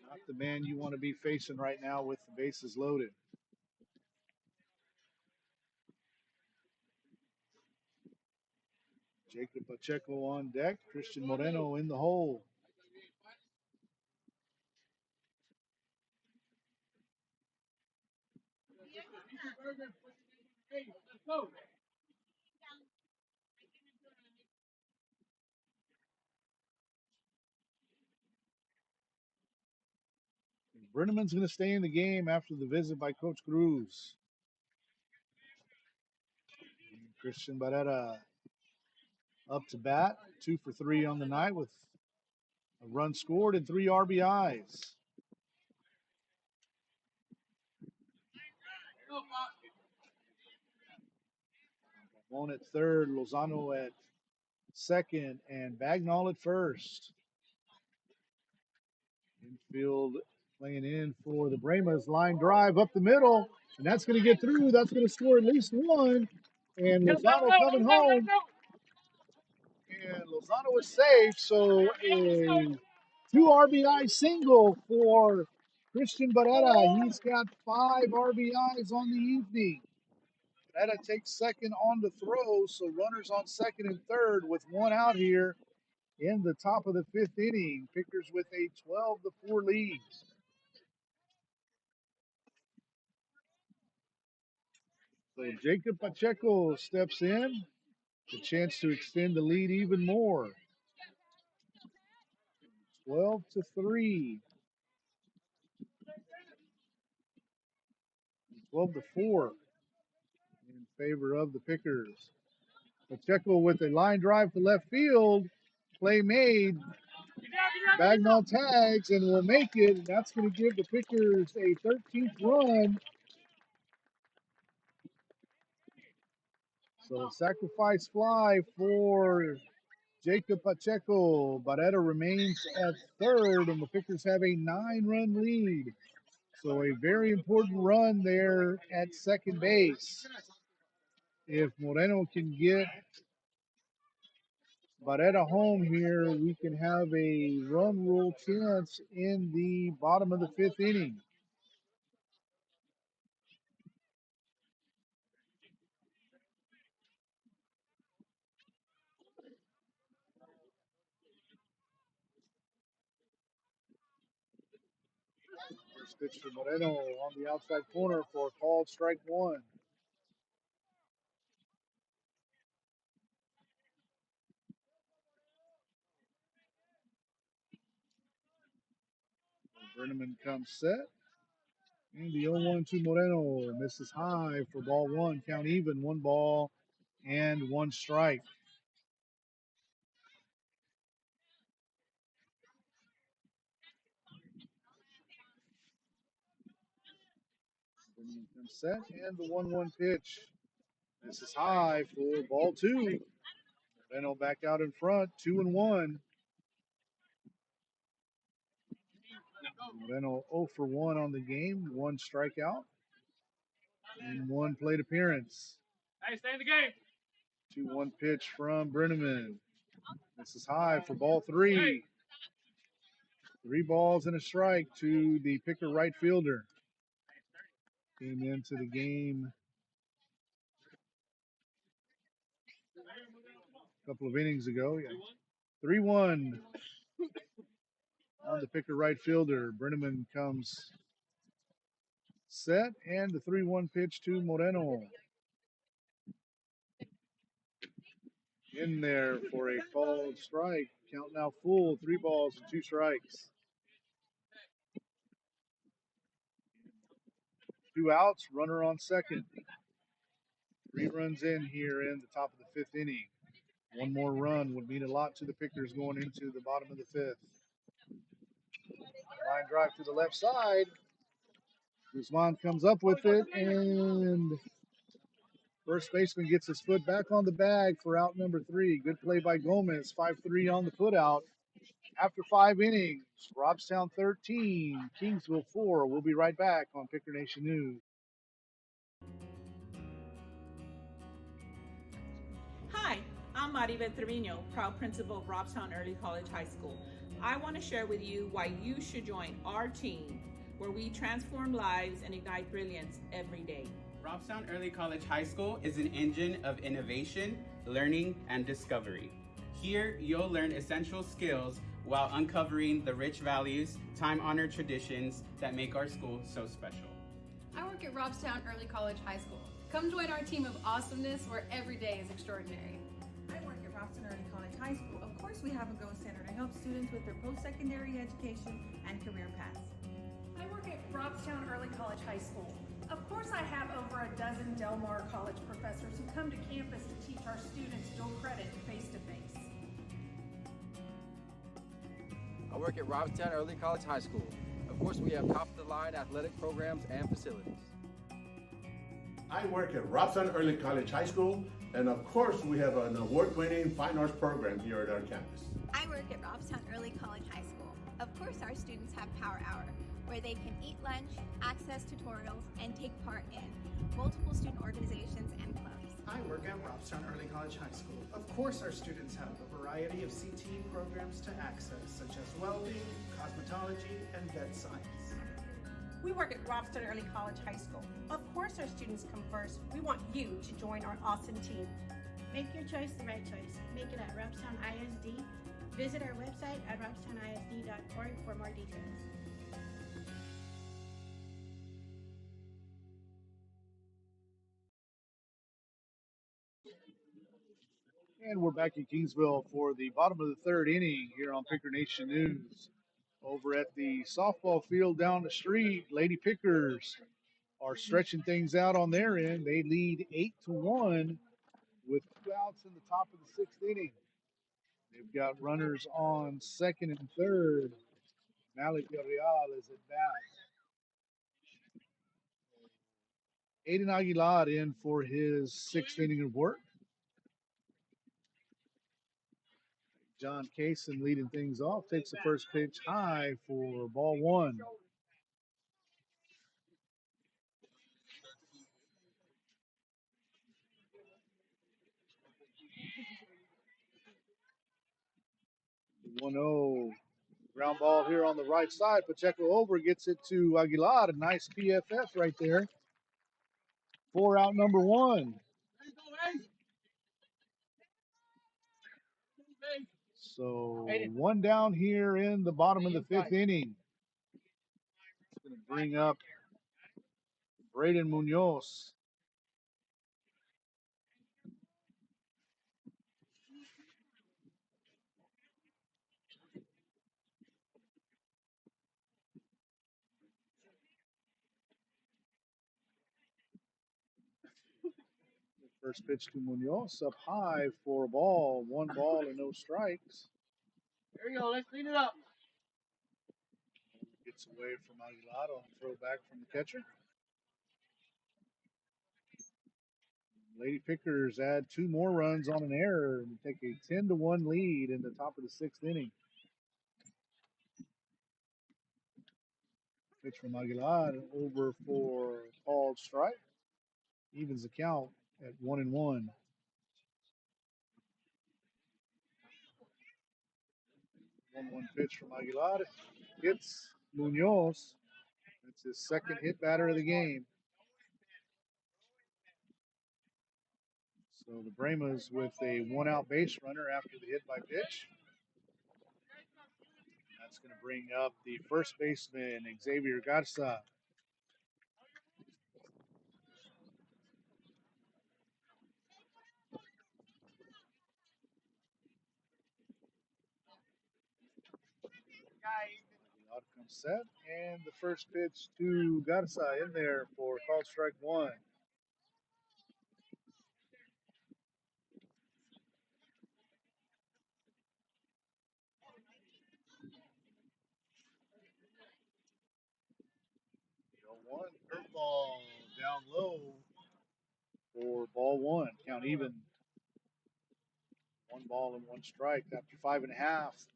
Not the man you want to be facing right now with the bases loaded. Jacob Pacheco on deck. Christian Moreno in the hole. Brenneman's going to stay in the game after the visit by Coach Cruz. Christian Barrera up to bat, 2 for 3 on the night with a run scored and 3 RBIs. One at third, Lozano at second, and Bagnall at first. Infield playing in for the Brahmas. Line drive up the middle, and that's going to get through. That's going to score at least one. And Lozano coming home. And Lozano is safe, so a 2 RBI single for Christian Barrera. He's got 5 RBIs on the evening. Barrera takes second on the throw, so runners on second and third with one out here in the top of the fifth inning. Pickers with a 12-4 lead. So Jacob Pacheco steps in, the chance to extend the lead even more. 12-3. 12-4 in favor of the Pickers. Pacheco with a line drive to left field. Play made. Bagnall tags and will make it. That's going to give the Pickers a 13th run. So sacrifice fly for Jacob Pacheco. Barrera remains at third, and the Pickers have a 9-run lead. So a very important run there at second base. If Moreno can get Barrera home here, we can have a run rule chance in the bottom of the fifth inning. First pitch to Moreno on the outside corner for a called strike one. Brenneman comes set. And the 0-1 to Moreno misses high for ball one. Count even, 1 ball and 1 strike. Brenneman comes set. And the 1-1 pitch. Misses high for ball two. Moreno back out in front, 2-1. Moreno 0 for 1 on the game, 1 strikeout, and 1 plate appearance. Hey, stay in the game. 2-1 pitch from Brenneman. This is high for ball three. 3 balls and a strike to the picker right fielder. Came into the game a couple of innings ago. Yeah. 3-1 on the picker right fielder. Brenneman comes set, and the 3-1 pitch to Moreno. In there for a called strike. Count now full, 3 balls and 2 strikes. 2 outs, runner on second. 3 runs in here in the top of the 5th inning. 1 more run would mean a lot to the Pickers going into the bottom of the 5th. Line drive to the left side. Guzman comes up with it, and first baseman gets his foot back on the bag for out number 3. Good play by Gomez, 5-3 on the putout. After 5 innings, Robstown 13, Kingsville 4. We'll be right back on Picker Nation News. Hi, I'm Maribel Trevino, proud principal of Robstown Early College High School. I want to share with you why you should join our team, where we transform lives and ignite brilliance every day. Robstown Early College High School is an engine of innovation, learning, and discovery. Here, you'll learn essential skills while uncovering the rich values, time-honored traditions that make our school so special. I work at Robstown Early College High School. Come join our team of awesomeness where every day is extraordinary. I work at Robstown Early College High School. Of course, we have a Go Center to help students with their post-secondary education and career paths. I work at Robstown Early College High School. Of course, I have over a dozen Del Mar College professors who come to campus to teach our students dual credit face-to-face. I work at Robstown Early College High School. Of course, we have top-of-the-line athletic programs and facilities. I work at Robstown Early College High School, and of course, we have an award-winning fine arts program here at our campus. I work at Robstown Early College High School. Of course, our students have Power Hour, where they can eat lunch, access tutorials, and take part in multiple student organizations and clubs. I work at Robstown Early College High School. Of course, our students have a variety of CTE programs to access, such as welding, cosmetology, and vet science. We work at Robstown Early College High School. Of course, our students come first. We want you to join our awesome team. Make your choice the right choice. Make it at Robstown ISD. Visit our website at robstownisd.org for more details. And we're back in Kingsville for the bottom of the 3rd inning here on Picker Nation News. Over at the softball field down the street, Lady Pickers are stretching things out on their end. They lead 8-1 with 2 outs in the top of the 6th inning. They've got runners on second and third. Malik Real is at bat. Aiden Aguilar in for his 6th inning of work. John Kaysen leading things off, takes the first pitch high for ball 1. The 1-0 ground ball here on the right side. Pacheco over, gets it to Aguilar. A nice PFF right there. 4 out number 1. So 1 down here in the bottom of the 5th inning. It's going to bring up Braden Munoz. First pitch to Munoz up high for a ball. 1 ball and no strikes. There you go. Let's clean it up. Gets away from Aguilar on throw back from the catcher. Lady Pickers add 2 more runs on an error and take a 10-1 lead in the top of the 6th inning. Pitch from Aguilar over for called strike. Evens the count at 1-1. 1-1 pitch from Aguilar. Hits Munoz. That's his second hit batter of the game. So the Brahmas with a 1-out base runner after the hit by pitch. That's going to bring up the first baseman, Xavier Garza. Out comes set, and the first pitch to Garza in there for called strike 1. The 0-1 curveball down low for ball 1. Count even. 1 ball and 1 strike after 5.5.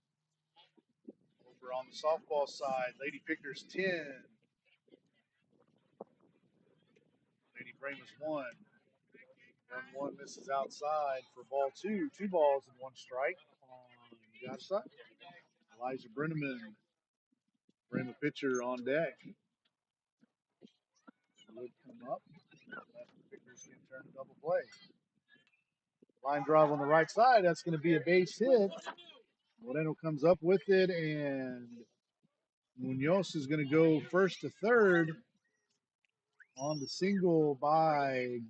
Over on the softball side, Lady Pickers 10. Lady Brahmas 1. 1-1 misses outside for ball 2. 2 balls and 1 strike on Garza. Elijah Brenneman, Brahma pitcher on deck. Would come up. Pickers can turn a double play. Line drive on the right side. That's going to be a base hit. Moreno comes up with it, and Munoz is going to go first to third on the single by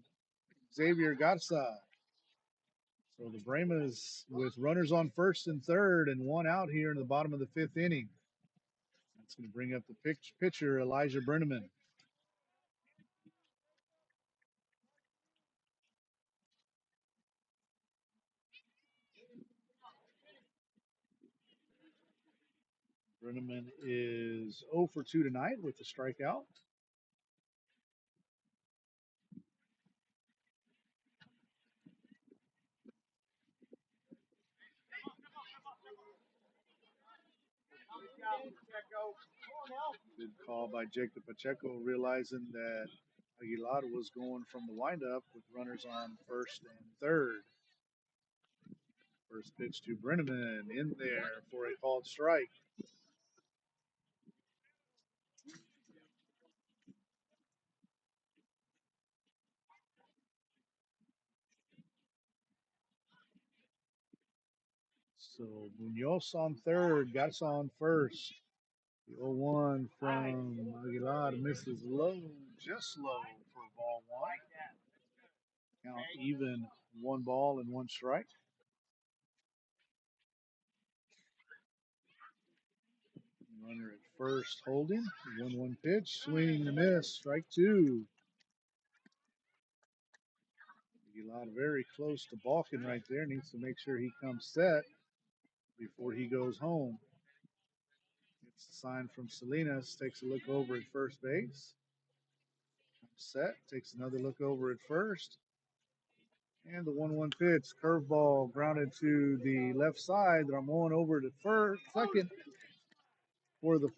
Xavier Garza. So the Brahmas with runners on first and third and 1 out here in the bottom of the 5th inning. That's going to bring up the pitcher, Elijah Brenneman. Brenneman is 0 for 2 tonight with the strikeout. Good call by Jacob Pacheco, realizing that Aguilar was going from the windup with runners on first and third. First pitch to Brenneman in there for a called strike. So Munoz on third, Garza on first. The 0-1 from Aguilar misses low, just low for ball 1. Count even, 1 ball and 1 strike. Runner at first holding. 1-1 pitch, swing and a miss, strike 2. Aguilar very close to balking right there. Needs to make sure he comes set before he goes home. It's a sign from Salinas. Takes a look over at first base. Comes set. Takes another look over at first. And the 1-1 pitch. Curveball grounded to the left side. Ramon over to first, second for the.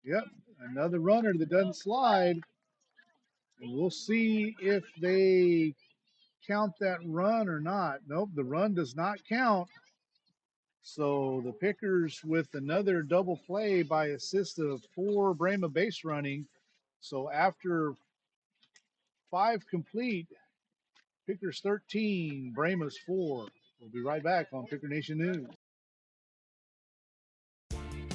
Yep, another runner that doesn't slide. And we'll see if they count that run or not. Nope, the run does not count. So the Pickers with another double play by assist of 4 Brahma base running. So after 5 complete, Pickers 13, Brahmas 4. We'll be right back on Picker Nation News.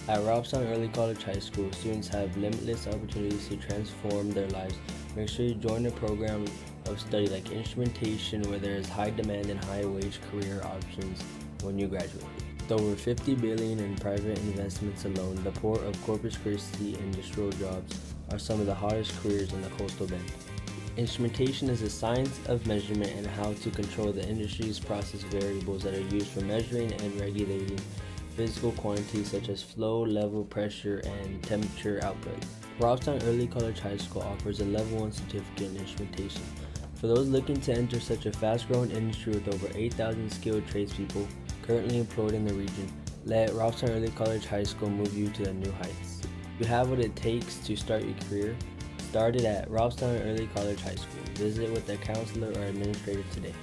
At Robstown Early College High School, students have limitless opportunities to transform their lives. Make sure you join a program of study like Instrumentation, where there is high demand and high wage career options when you graduate. With over $50 billion in private investments alone, the port of Corpus Christi industrial jobs are some of the hottest careers in the coastal bend. Instrumentation is a science of measurement and how to control the industry's process variables that are used for measuring and regulating physical quantities such as flow, level, pressure, and temperature output. Robstown Early College High School offers a Level 1 certificate in instrumentation. For those looking to enter such a fast-growing industry with over 8,000 skilled tradespeople currently employed in the region, let Robstown Early College High School move you to the new heights. You have what it takes to start your career. Start it at Robstown Early College High School. Visit with a counselor or administrator today.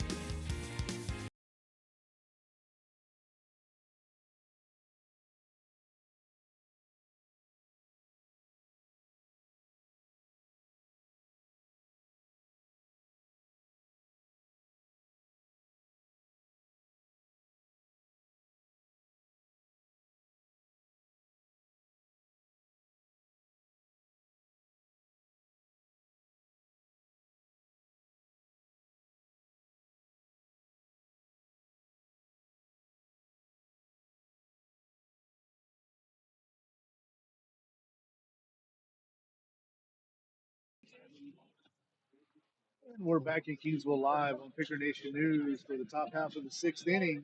And we're back in Kingsville live on Picker Nation News for the top half of the sixth inning.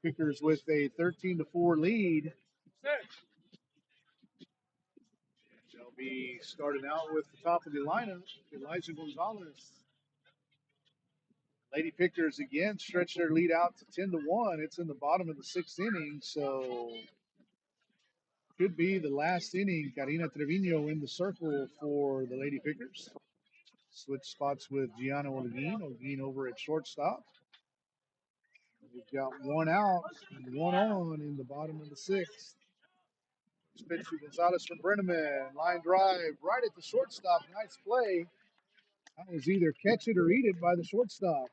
Pickers with a 13-4 lead. They'll be starting out with the top of the lineup, Elijah Gonzalez. Lady Pickers again stretch their lead out to 10-1. It's in the bottom of the sixth inning, so could be the last inning. Karina Trevino in the circle for the Lady Pickers. Switch spots with Gianna Olguin. Olguin over at shortstop. We've got one out and one on in the bottom of the sixth. Pitch to Gonzalez from Brenneman. Line drive right at the shortstop. Nice play. That was either catch it or eat it by the shortstop.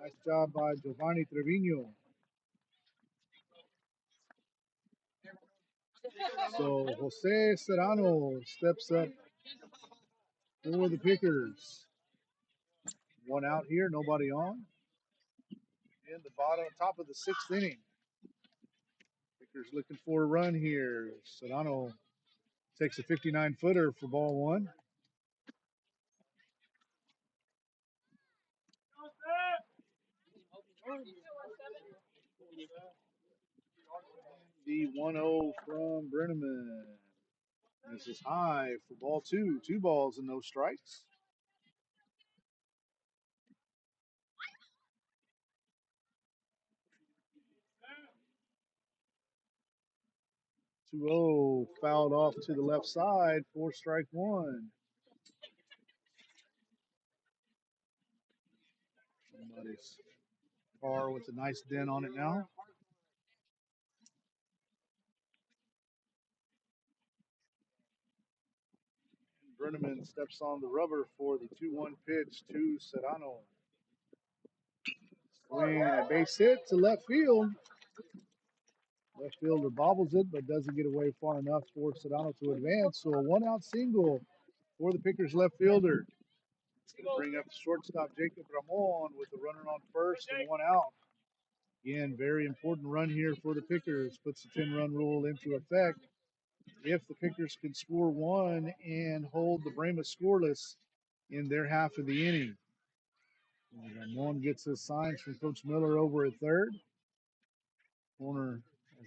Nice job by Giovanni Trevino. So Jose Serrano steps up for the Pickers. One out here, nobody on. In the bottom, top of the sixth inning. Pickers looking for a run here. Serrano takes a 59-footer for ball one. The 1-0 from Brenneman. This is high for ball two. 2 balls and no strikes. 2-0 fouled off to the left side for strike one. Somebody's car with a nice dent on it now. Brenneman steps on the rubber for the 2-1 pitch to Serrano. Swing and a base hit to left field. Left fielder bobbles it, but doesn't get away far enough for Serrano to advance. So a one-out single for the Pickers left fielder. It's going to bring up the shortstop Jacob Ramon with a runner on first and one out. Again, very important run here for the Pickers. Puts the 10-run rule into effect. If the Pickers can score one and hold the Brahmas scoreless in their half of the inning. Ramon gets his signs from Coach Miller over at third. Corner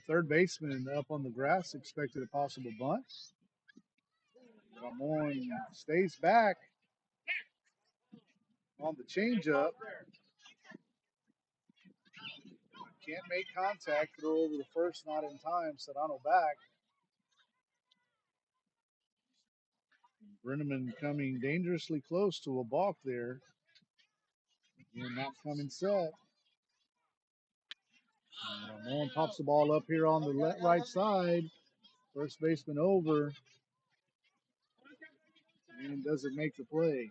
third baseman up on the grass expected a possible bunt. Ramon stays back on the changeup. Can't make contact. Throw over the first, not in time. Serrano back. Brenneman coming dangerously close to a balk there. Again, not coming set. Ramon pops the ball up here on the right side. First baseman over. And doesn't make the play.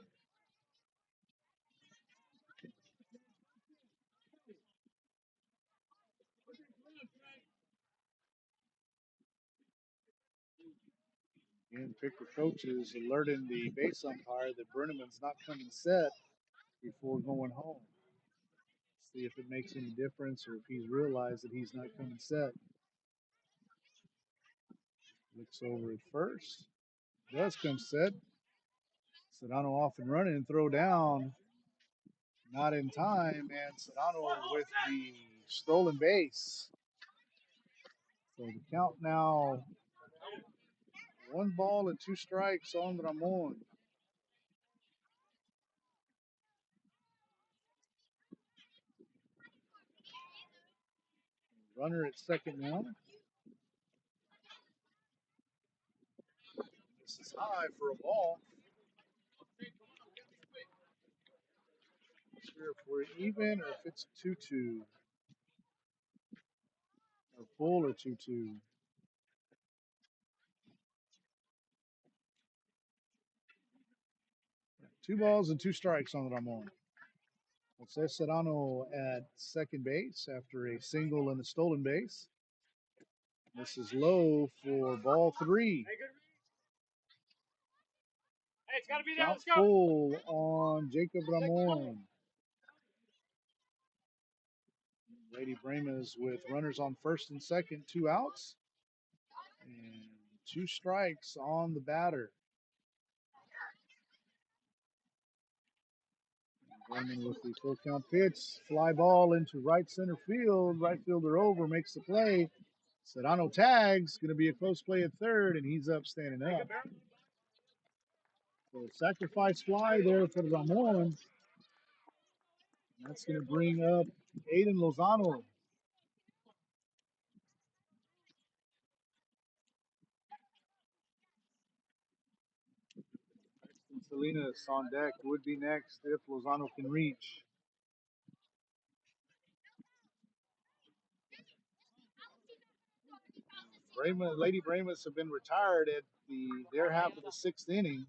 And Picker coaches alerting the base umpire that Brenneman's not coming set before going home. See if it makes any difference or if he's realized that he's not coming set. Looks over at first. Does come set. Sedano off and running, throw down, not in time, and Sedano with the stolen base. So the count now, 1 ball and 2 strikes on Ramon. Runner at second now. This is high for a ball. Not sure if we're even or if it's 2-2. Or full or 2-2. 2 balls and 2 strikes on Ramon. Jose Serrano at second base after a single and a stolen base. This is low for ball 3. Hey, it's gotta be down. Count Let's go. full on Jacob Ramon. Lady Brahmas with runners on first and second, 2 outs, and 2 strikes on the batter. Brahman with the full count pitch, fly ball into right center field. Right fielder over, makes the play. Serrano tags, going to be a close play at third, and he's up standing up. So sacrifice fly there for Ramon. That's going to bring up Aiden Lozano. And Salinas on deck would be next if Lozano can reach. Lady Brahmas have been retired at their half of the 6th inning.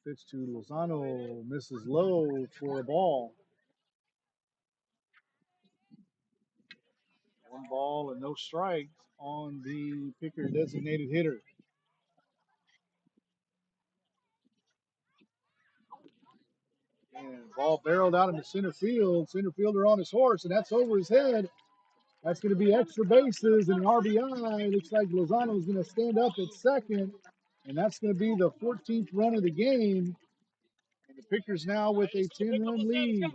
Pitch to Lozano, misses low for a ball. 1 ball and no strikes on the Picker designated hitter. And ball barreled out into center field. Center fielder on his horse, and that's over his head. That's going to be extra bases and an RBI. Looks like Lozano is going to stand up at second, and that's going to be the 14th run of the game. And the Pickers now with a 10-run lead.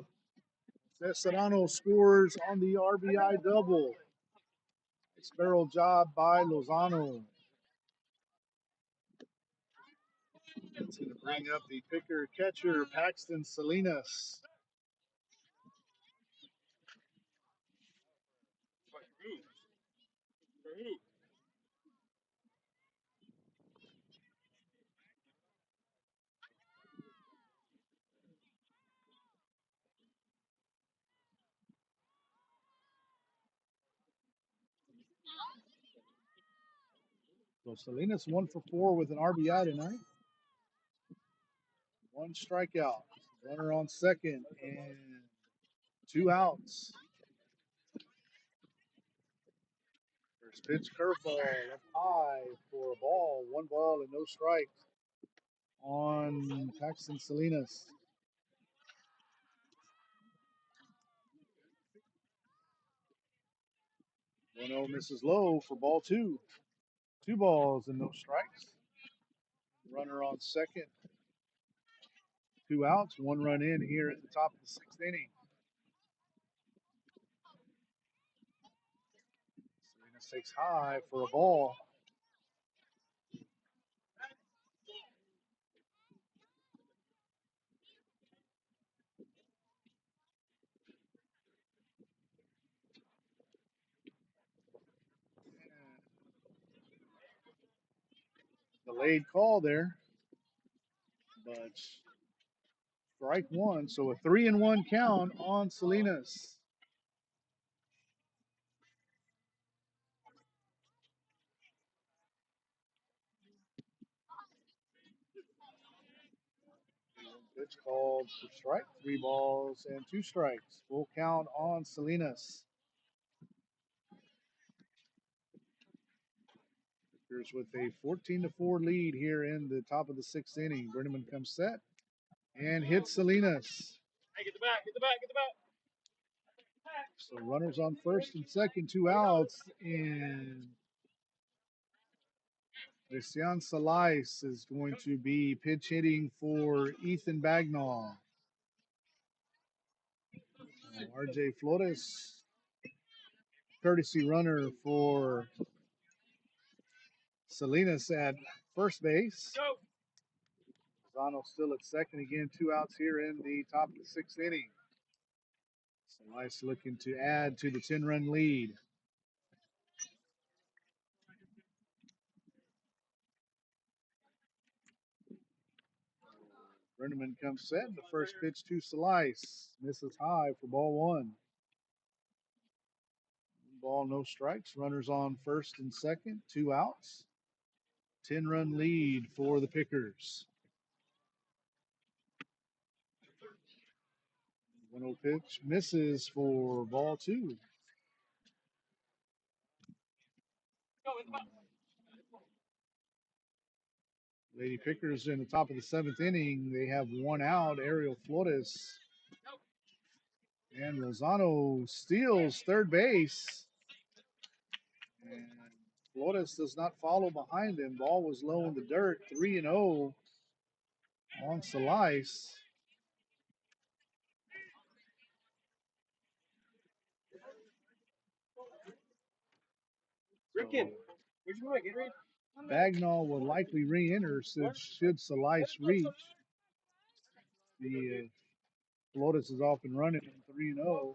Serrano scores on the RBI double. It's barrel job by Lozano. That's going to bring up the Picker catcher, Paxton Salinas. So Salinas 1 for 4 with an RBI tonight. 1 strikeout. Runner on second and 2 outs. First pitch curveball up high for a ball. 1 ball and no strikes on Paxton Salinas. 1-0 misses low for ball 2. 2 balls and no strikes. Runner on second. 2 outs, 1 run in here at the top of the 6th inning. Salinas takes high for a ball. Delayed call there, but strike 1. So a 3-1 count on Salinas. Pitch called for strike. 3 balls and 2 strikes. Full count on Salinas. Here's with a 14-4 lead here in the top of the 6th inning. Brenneman comes set and hits Salinas. Hey, get the bat, get the bat, get the bat. So runners on first and second, 2 outs, and Christian Salais is going to be pitch hitting for Ethan Bagnall. RJ Flores, courtesy runner for Salinas at first base. Lozano still at second. Again, 2 outs here in the top of the 6th inning. Salais looking to add to the 10-run lead. Brenneman comes set. The first pitch to Salais. Misses high for ball 1. Ball, no strikes. Runners on first and second. 2 outs. 10-run lead for the Pickers. 1-0 pitch misses for ball 2. Lady Pickers in the top of the 7th inning. They have 1 out. Ariel Flores. And Lozano steals third base. And Flores does not follow behind him. Ball was low in the dirt. 3-0 on Salais. Ripken, where'd you go? Gatorade? Bagnall will likely re-enter should Salais reach. The Flores is off and running 3-0.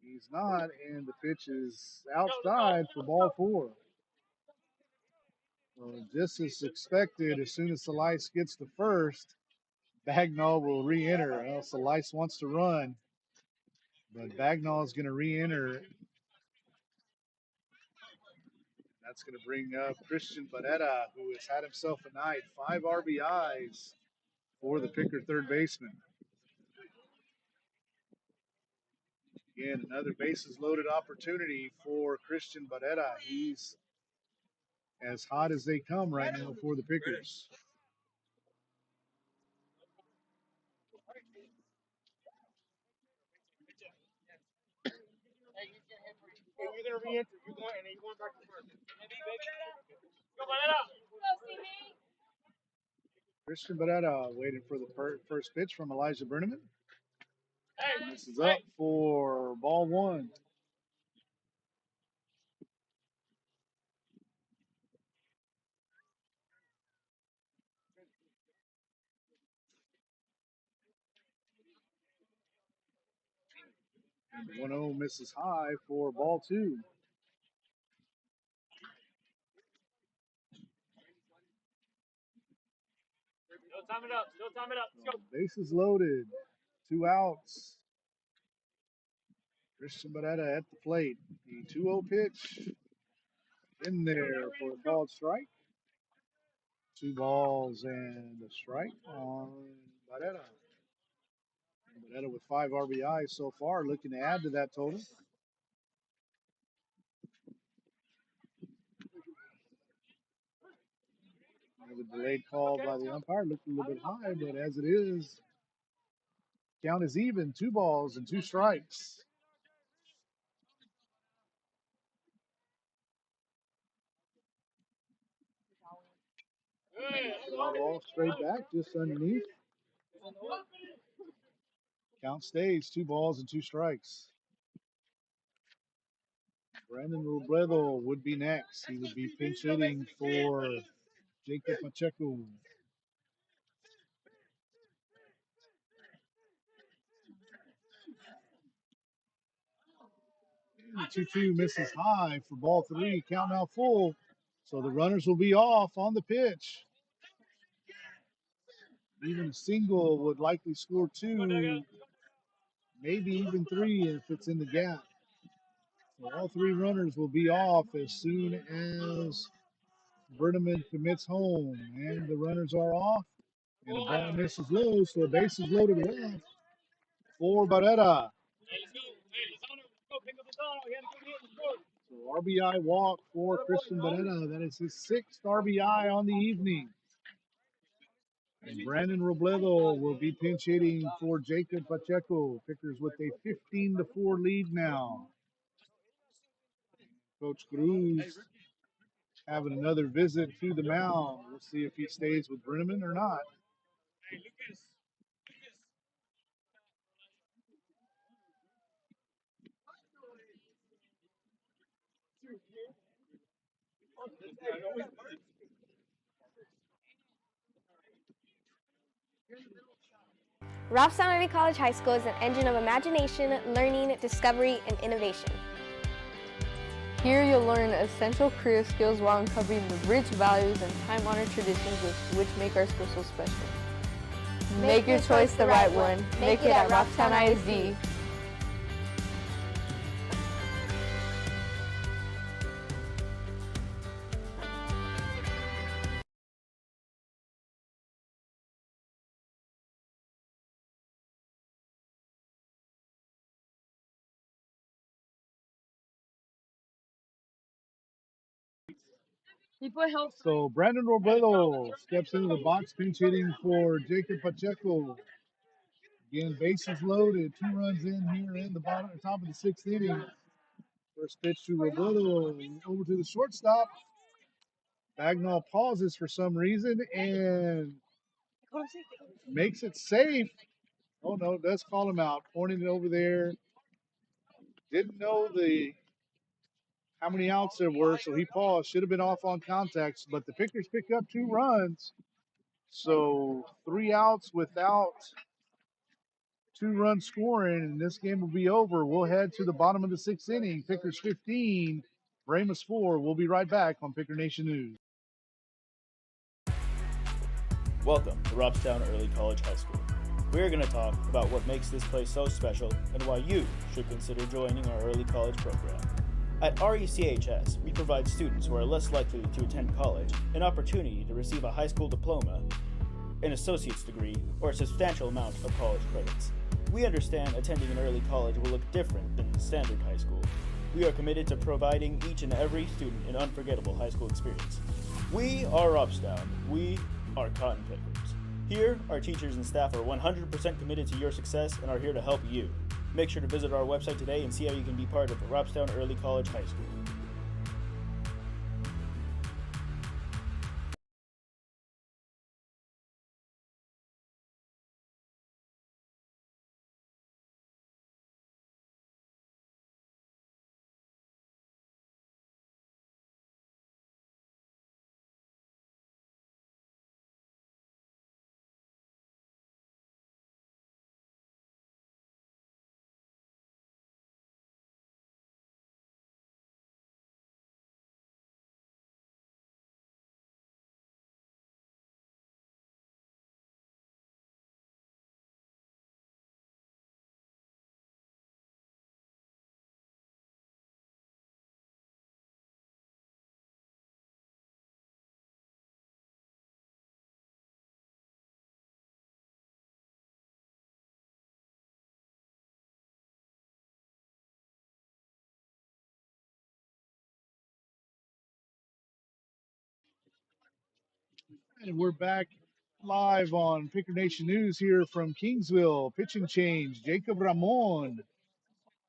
He's not, and the pitch is outside for ball 4. Just as expected, as soon as Salais gets to first, Bagnall will re-enter. Well, Salais wants to run, but Bagnall is going to re-enter. That's going to bring up Christian Barrera, who has had himself a night. 5 RBIs for the Picker third baseman. Again, another bases loaded opportunity for Christian Barrera. He's as hot as they come right now for the Pickers. You're gonna re-enter. You're going, and then you're going back to first. Go, Manera. Christian Barrera waiting for the first pitch from Elijah Brenneman. This is up for ball 1. And 1-0 misses high for ball 2. Still time it up. Still time it up. Let's go. Bases loaded. 2 outs. Christian Barrera at the plate. The 2-0 pitch in there for a called strike. 2 balls and a strike on Barrera. Barrera with 5 RBIs so far, looking to add to that total. The delayed call by the umpire looked a little bit high, but as it is, count is even. 2 balls and 2 strikes. Foul ball straight back, just underneath. Count stays. 2 balls and 2 strikes. Brandon Robledo would be next. He would be pinch hitting for Jacob Pacheco. The 2-2 misses high for ball 3. Count now full. So the runners will be off on the pitch. Even a single would likely score 2, maybe even 3 if it's in the gap. So all 3 runners will be off as soon as Berneman commits home. And the runners are off. And the ball misses low, so the base is loaded left for Barrera. So RBI walk for Christian Barrera. That is his 6th RBI on the evening. And Brandon Robledo will be pinch hitting for Jacob Pacheco. Pickers with a 15-4 lead now. Coach Cruz having another visit to the mound. We'll see if he stays with Brenneman or not. Robstown Early College High School is an engine of imagination, learning, discovery, and innovation. Here you'll learn essential career skills while uncovering the rich values and time-honored traditions which make our school so special. Make your choice the right one. Make it at Robstown ISD. So Brandon Robledo steps into the box, pinch hitting for Jacob Pacheco. Again, bases loaded, 2 runs in here in the top of the 6th inning. First pitch to Robledo, over to the shortstop. Bagnall pauses for some reason and makes it safe. Oh no, does call him out, pointing it over there. Didn't know how many outs there were, so he paused. Should have been off on contacts, but the Pickers pick up 2 runs. So 3 outs without 2-run scoring, and this game will be over. We'll head to the bottom of the 6th inning. Pickers 15, Brahmas 4. We'll be right back on Picker Nation News. Welcome to Robstown Early College High School. We're going to talk about what makes this place so special and why you should consider joining our early college program. At RECHS, we provide students who are less likely to attend college an opportunity to receive a high school diploma, an associate's degree, or a substantial amount of college credits. We understand attending an early college will look different than standard high school. We are committed to providing each and every student an unforgettable high school experience. We are Robstown. We are Cotton Pickers. Here, our teachers and staff are 100% committed to your success and are here to help you. Make sure to visit our website today and see how you can be part of Robstown Early College High School. And we're back live on Picker Nation News here from Kingsville. Pitch and change. Jacob Ramon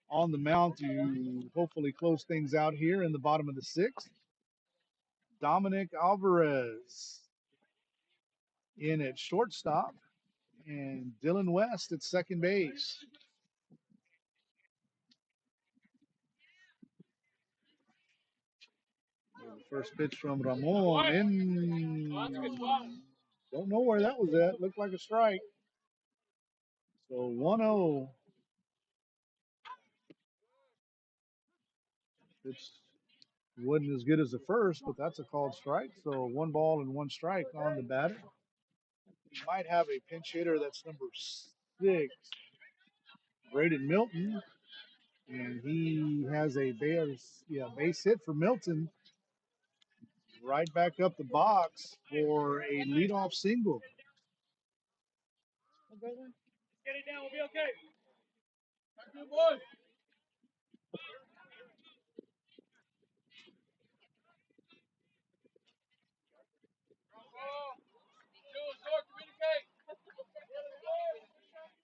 on the mound to hopefully close things out here in the bottom of the 6th. Dominic Alvarez in at shortstop and Dylan West at second base. First pitch from Ramon in. Don't know where that was at. Looked like a strike. So 1-0. It wasn't as good as the first, but that's a called strike. So 1 ball and 1 strike on the batter. He might have a pinch hitter that's number 6, Braden Milton, and he has a base hit for Milton. Right back up the box for a leadoff single. Get it down, we'll be okay. Good boy.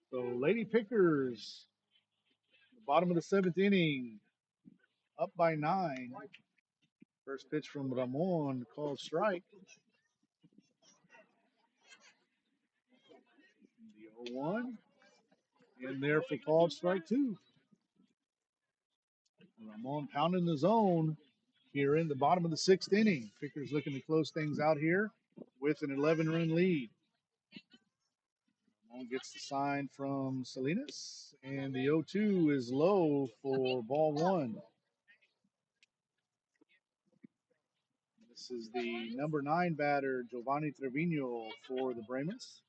So Lady Pickers, bottom of the 7th inning, up by 9. First pitch from Ramon, called strike. The 0-1. In there for called strike 2. Ramon pounding the zone here in the bottom of the 6th inning. Pickers looking to close things out here with an 11-run lead. Ramon gets the sign from Salinas, and the 0-2 is low for ball 1. This is the number 9 batter, Giovanni Trevino, for the Brahmas.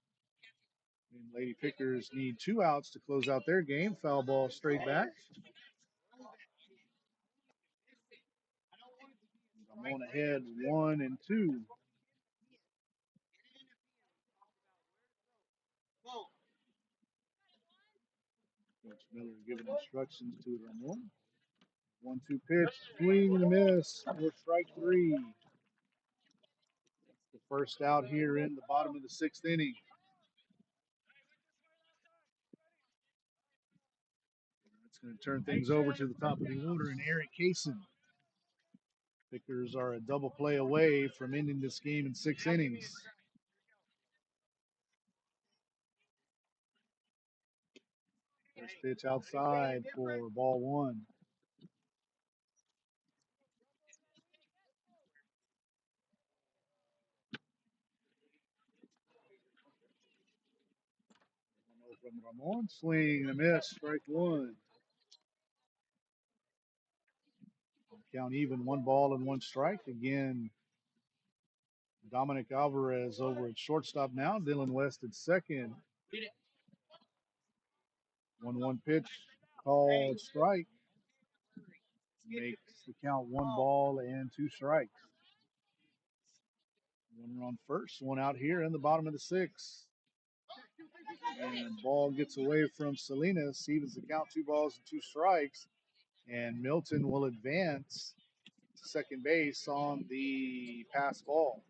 And Lady Pickers need 2 outs to close out their game. Foul ball straight back. Ramon ahead 1-2. Coach Miller giving instructions to Ramon. 1-2 pitch, swing and a miss for strike 3. The first out here in the bottom of the 6th inning. It's going to turn things over to the top of the order and Eric Kaysen. Pickers are a double play away from ending this game in 6 innings. First pitch outside for ball 1. From Ramon, swing and a miss, strike 1. Count even, 1 ball and 1 strike. Again, Dominic Alvarez over at shortstop now. Dylan West at second. 1-1 pitch, called strike. Makes the count 1 ball and 2 strikes. Runner on first, 1 out here in the bottom of the 6th. And ball gets away from Salinas, evens the count, 2 balls and 2 strikes. And Milton will advance to second base on the pass ball.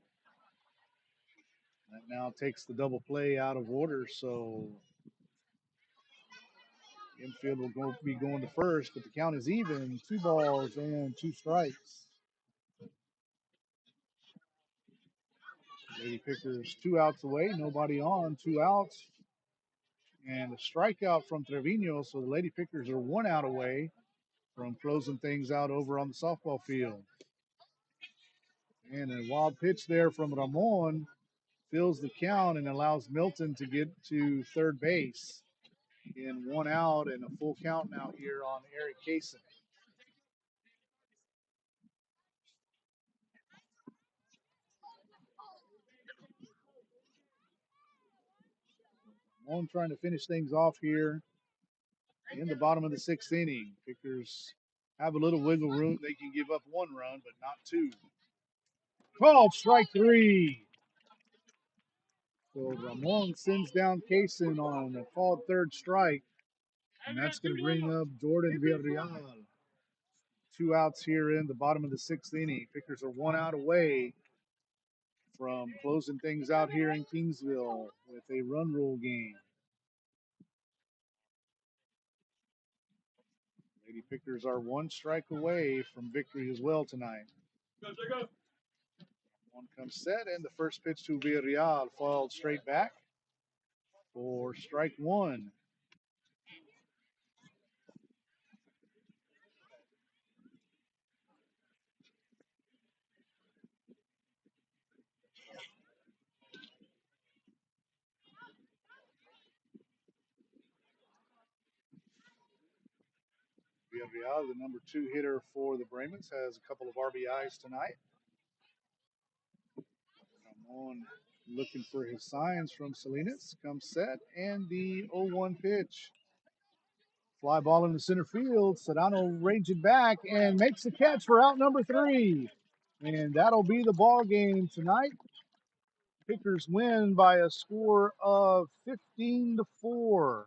That now takes the double play out of order, so infield will be going to first, but the count is even, 2 balls and 2 strikes. Lady Pickers 2 outs away, nobody on, 2 outs. And a strikeout from Trevino, so the Lady Pickers are 1 out away from closing things out over on the softball field. And a wild pitch there from Ramon fills the count and allows Milton to get to third base in 1 out and a full count now here on Eric Kaysen. Ramon trying to finish things off here in the bottom of the 6th inning. Pickers have a little wiggle room. They can give up 1 run, but not 2. Called strike 3. So Ramon sends down Kaysen on a called 3rd strike, and that's going to bring up Jordan Villarreal. 2 outs here in the bottom of the 6th inning. Pickers are 1 out away from closing things out here in Kingsville with a run rule game. Lady Pickers are 1 strike away from victory as well tonight. One comes set, and the first pitch to Villarreal fouled straight back for strike 1. Villarreal, the number 2 hitter for the Brahmas, has a couple of RBIs tonight. Ramon looking for his signs from Salinas. Comes set, and the 0-1 pitch. Fly ball in the center field. Sedano ranging back and makes the catch for out number 3. And that'll be the ball game tonight. Pickers win by a score of 15-4.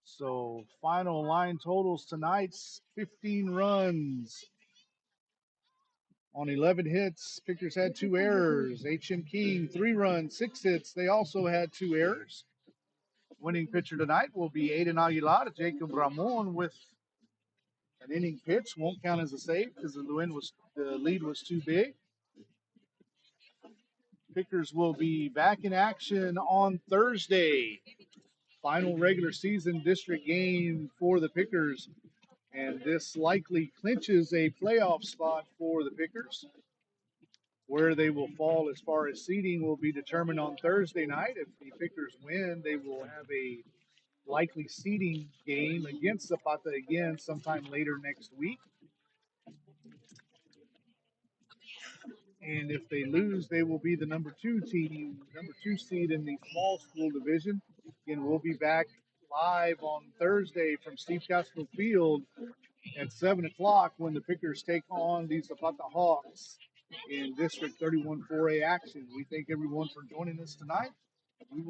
So final line totals tonight's 15 runs on 11 hits. Pickers had 2 errors. H.M. King 3 runs, 6 hits. They also had 2 errors. Winning pitcher tonight will be Aiden Aguilar. Jacob Ramon with a An inning pitch won't count as a save because the lead was too big. Pickers will be back in action on Thursday. Final regular season district game for the Pickers. And this likely clinches a playoff spot for the Pickers. Where they will fall as far as seeding will be determined on Thursday night. If the Pickers win, they will have a likely seeding game against Zapata again sometime later next week. And if they lose, they will be the number two seed in the small school division. Again, we'll be back live on Thursday from Steve Castro Field at 7 o'clock when the Pickers take on the Zapata Hawks in District 31 4A action. We thank everyone for joining us tonight. We will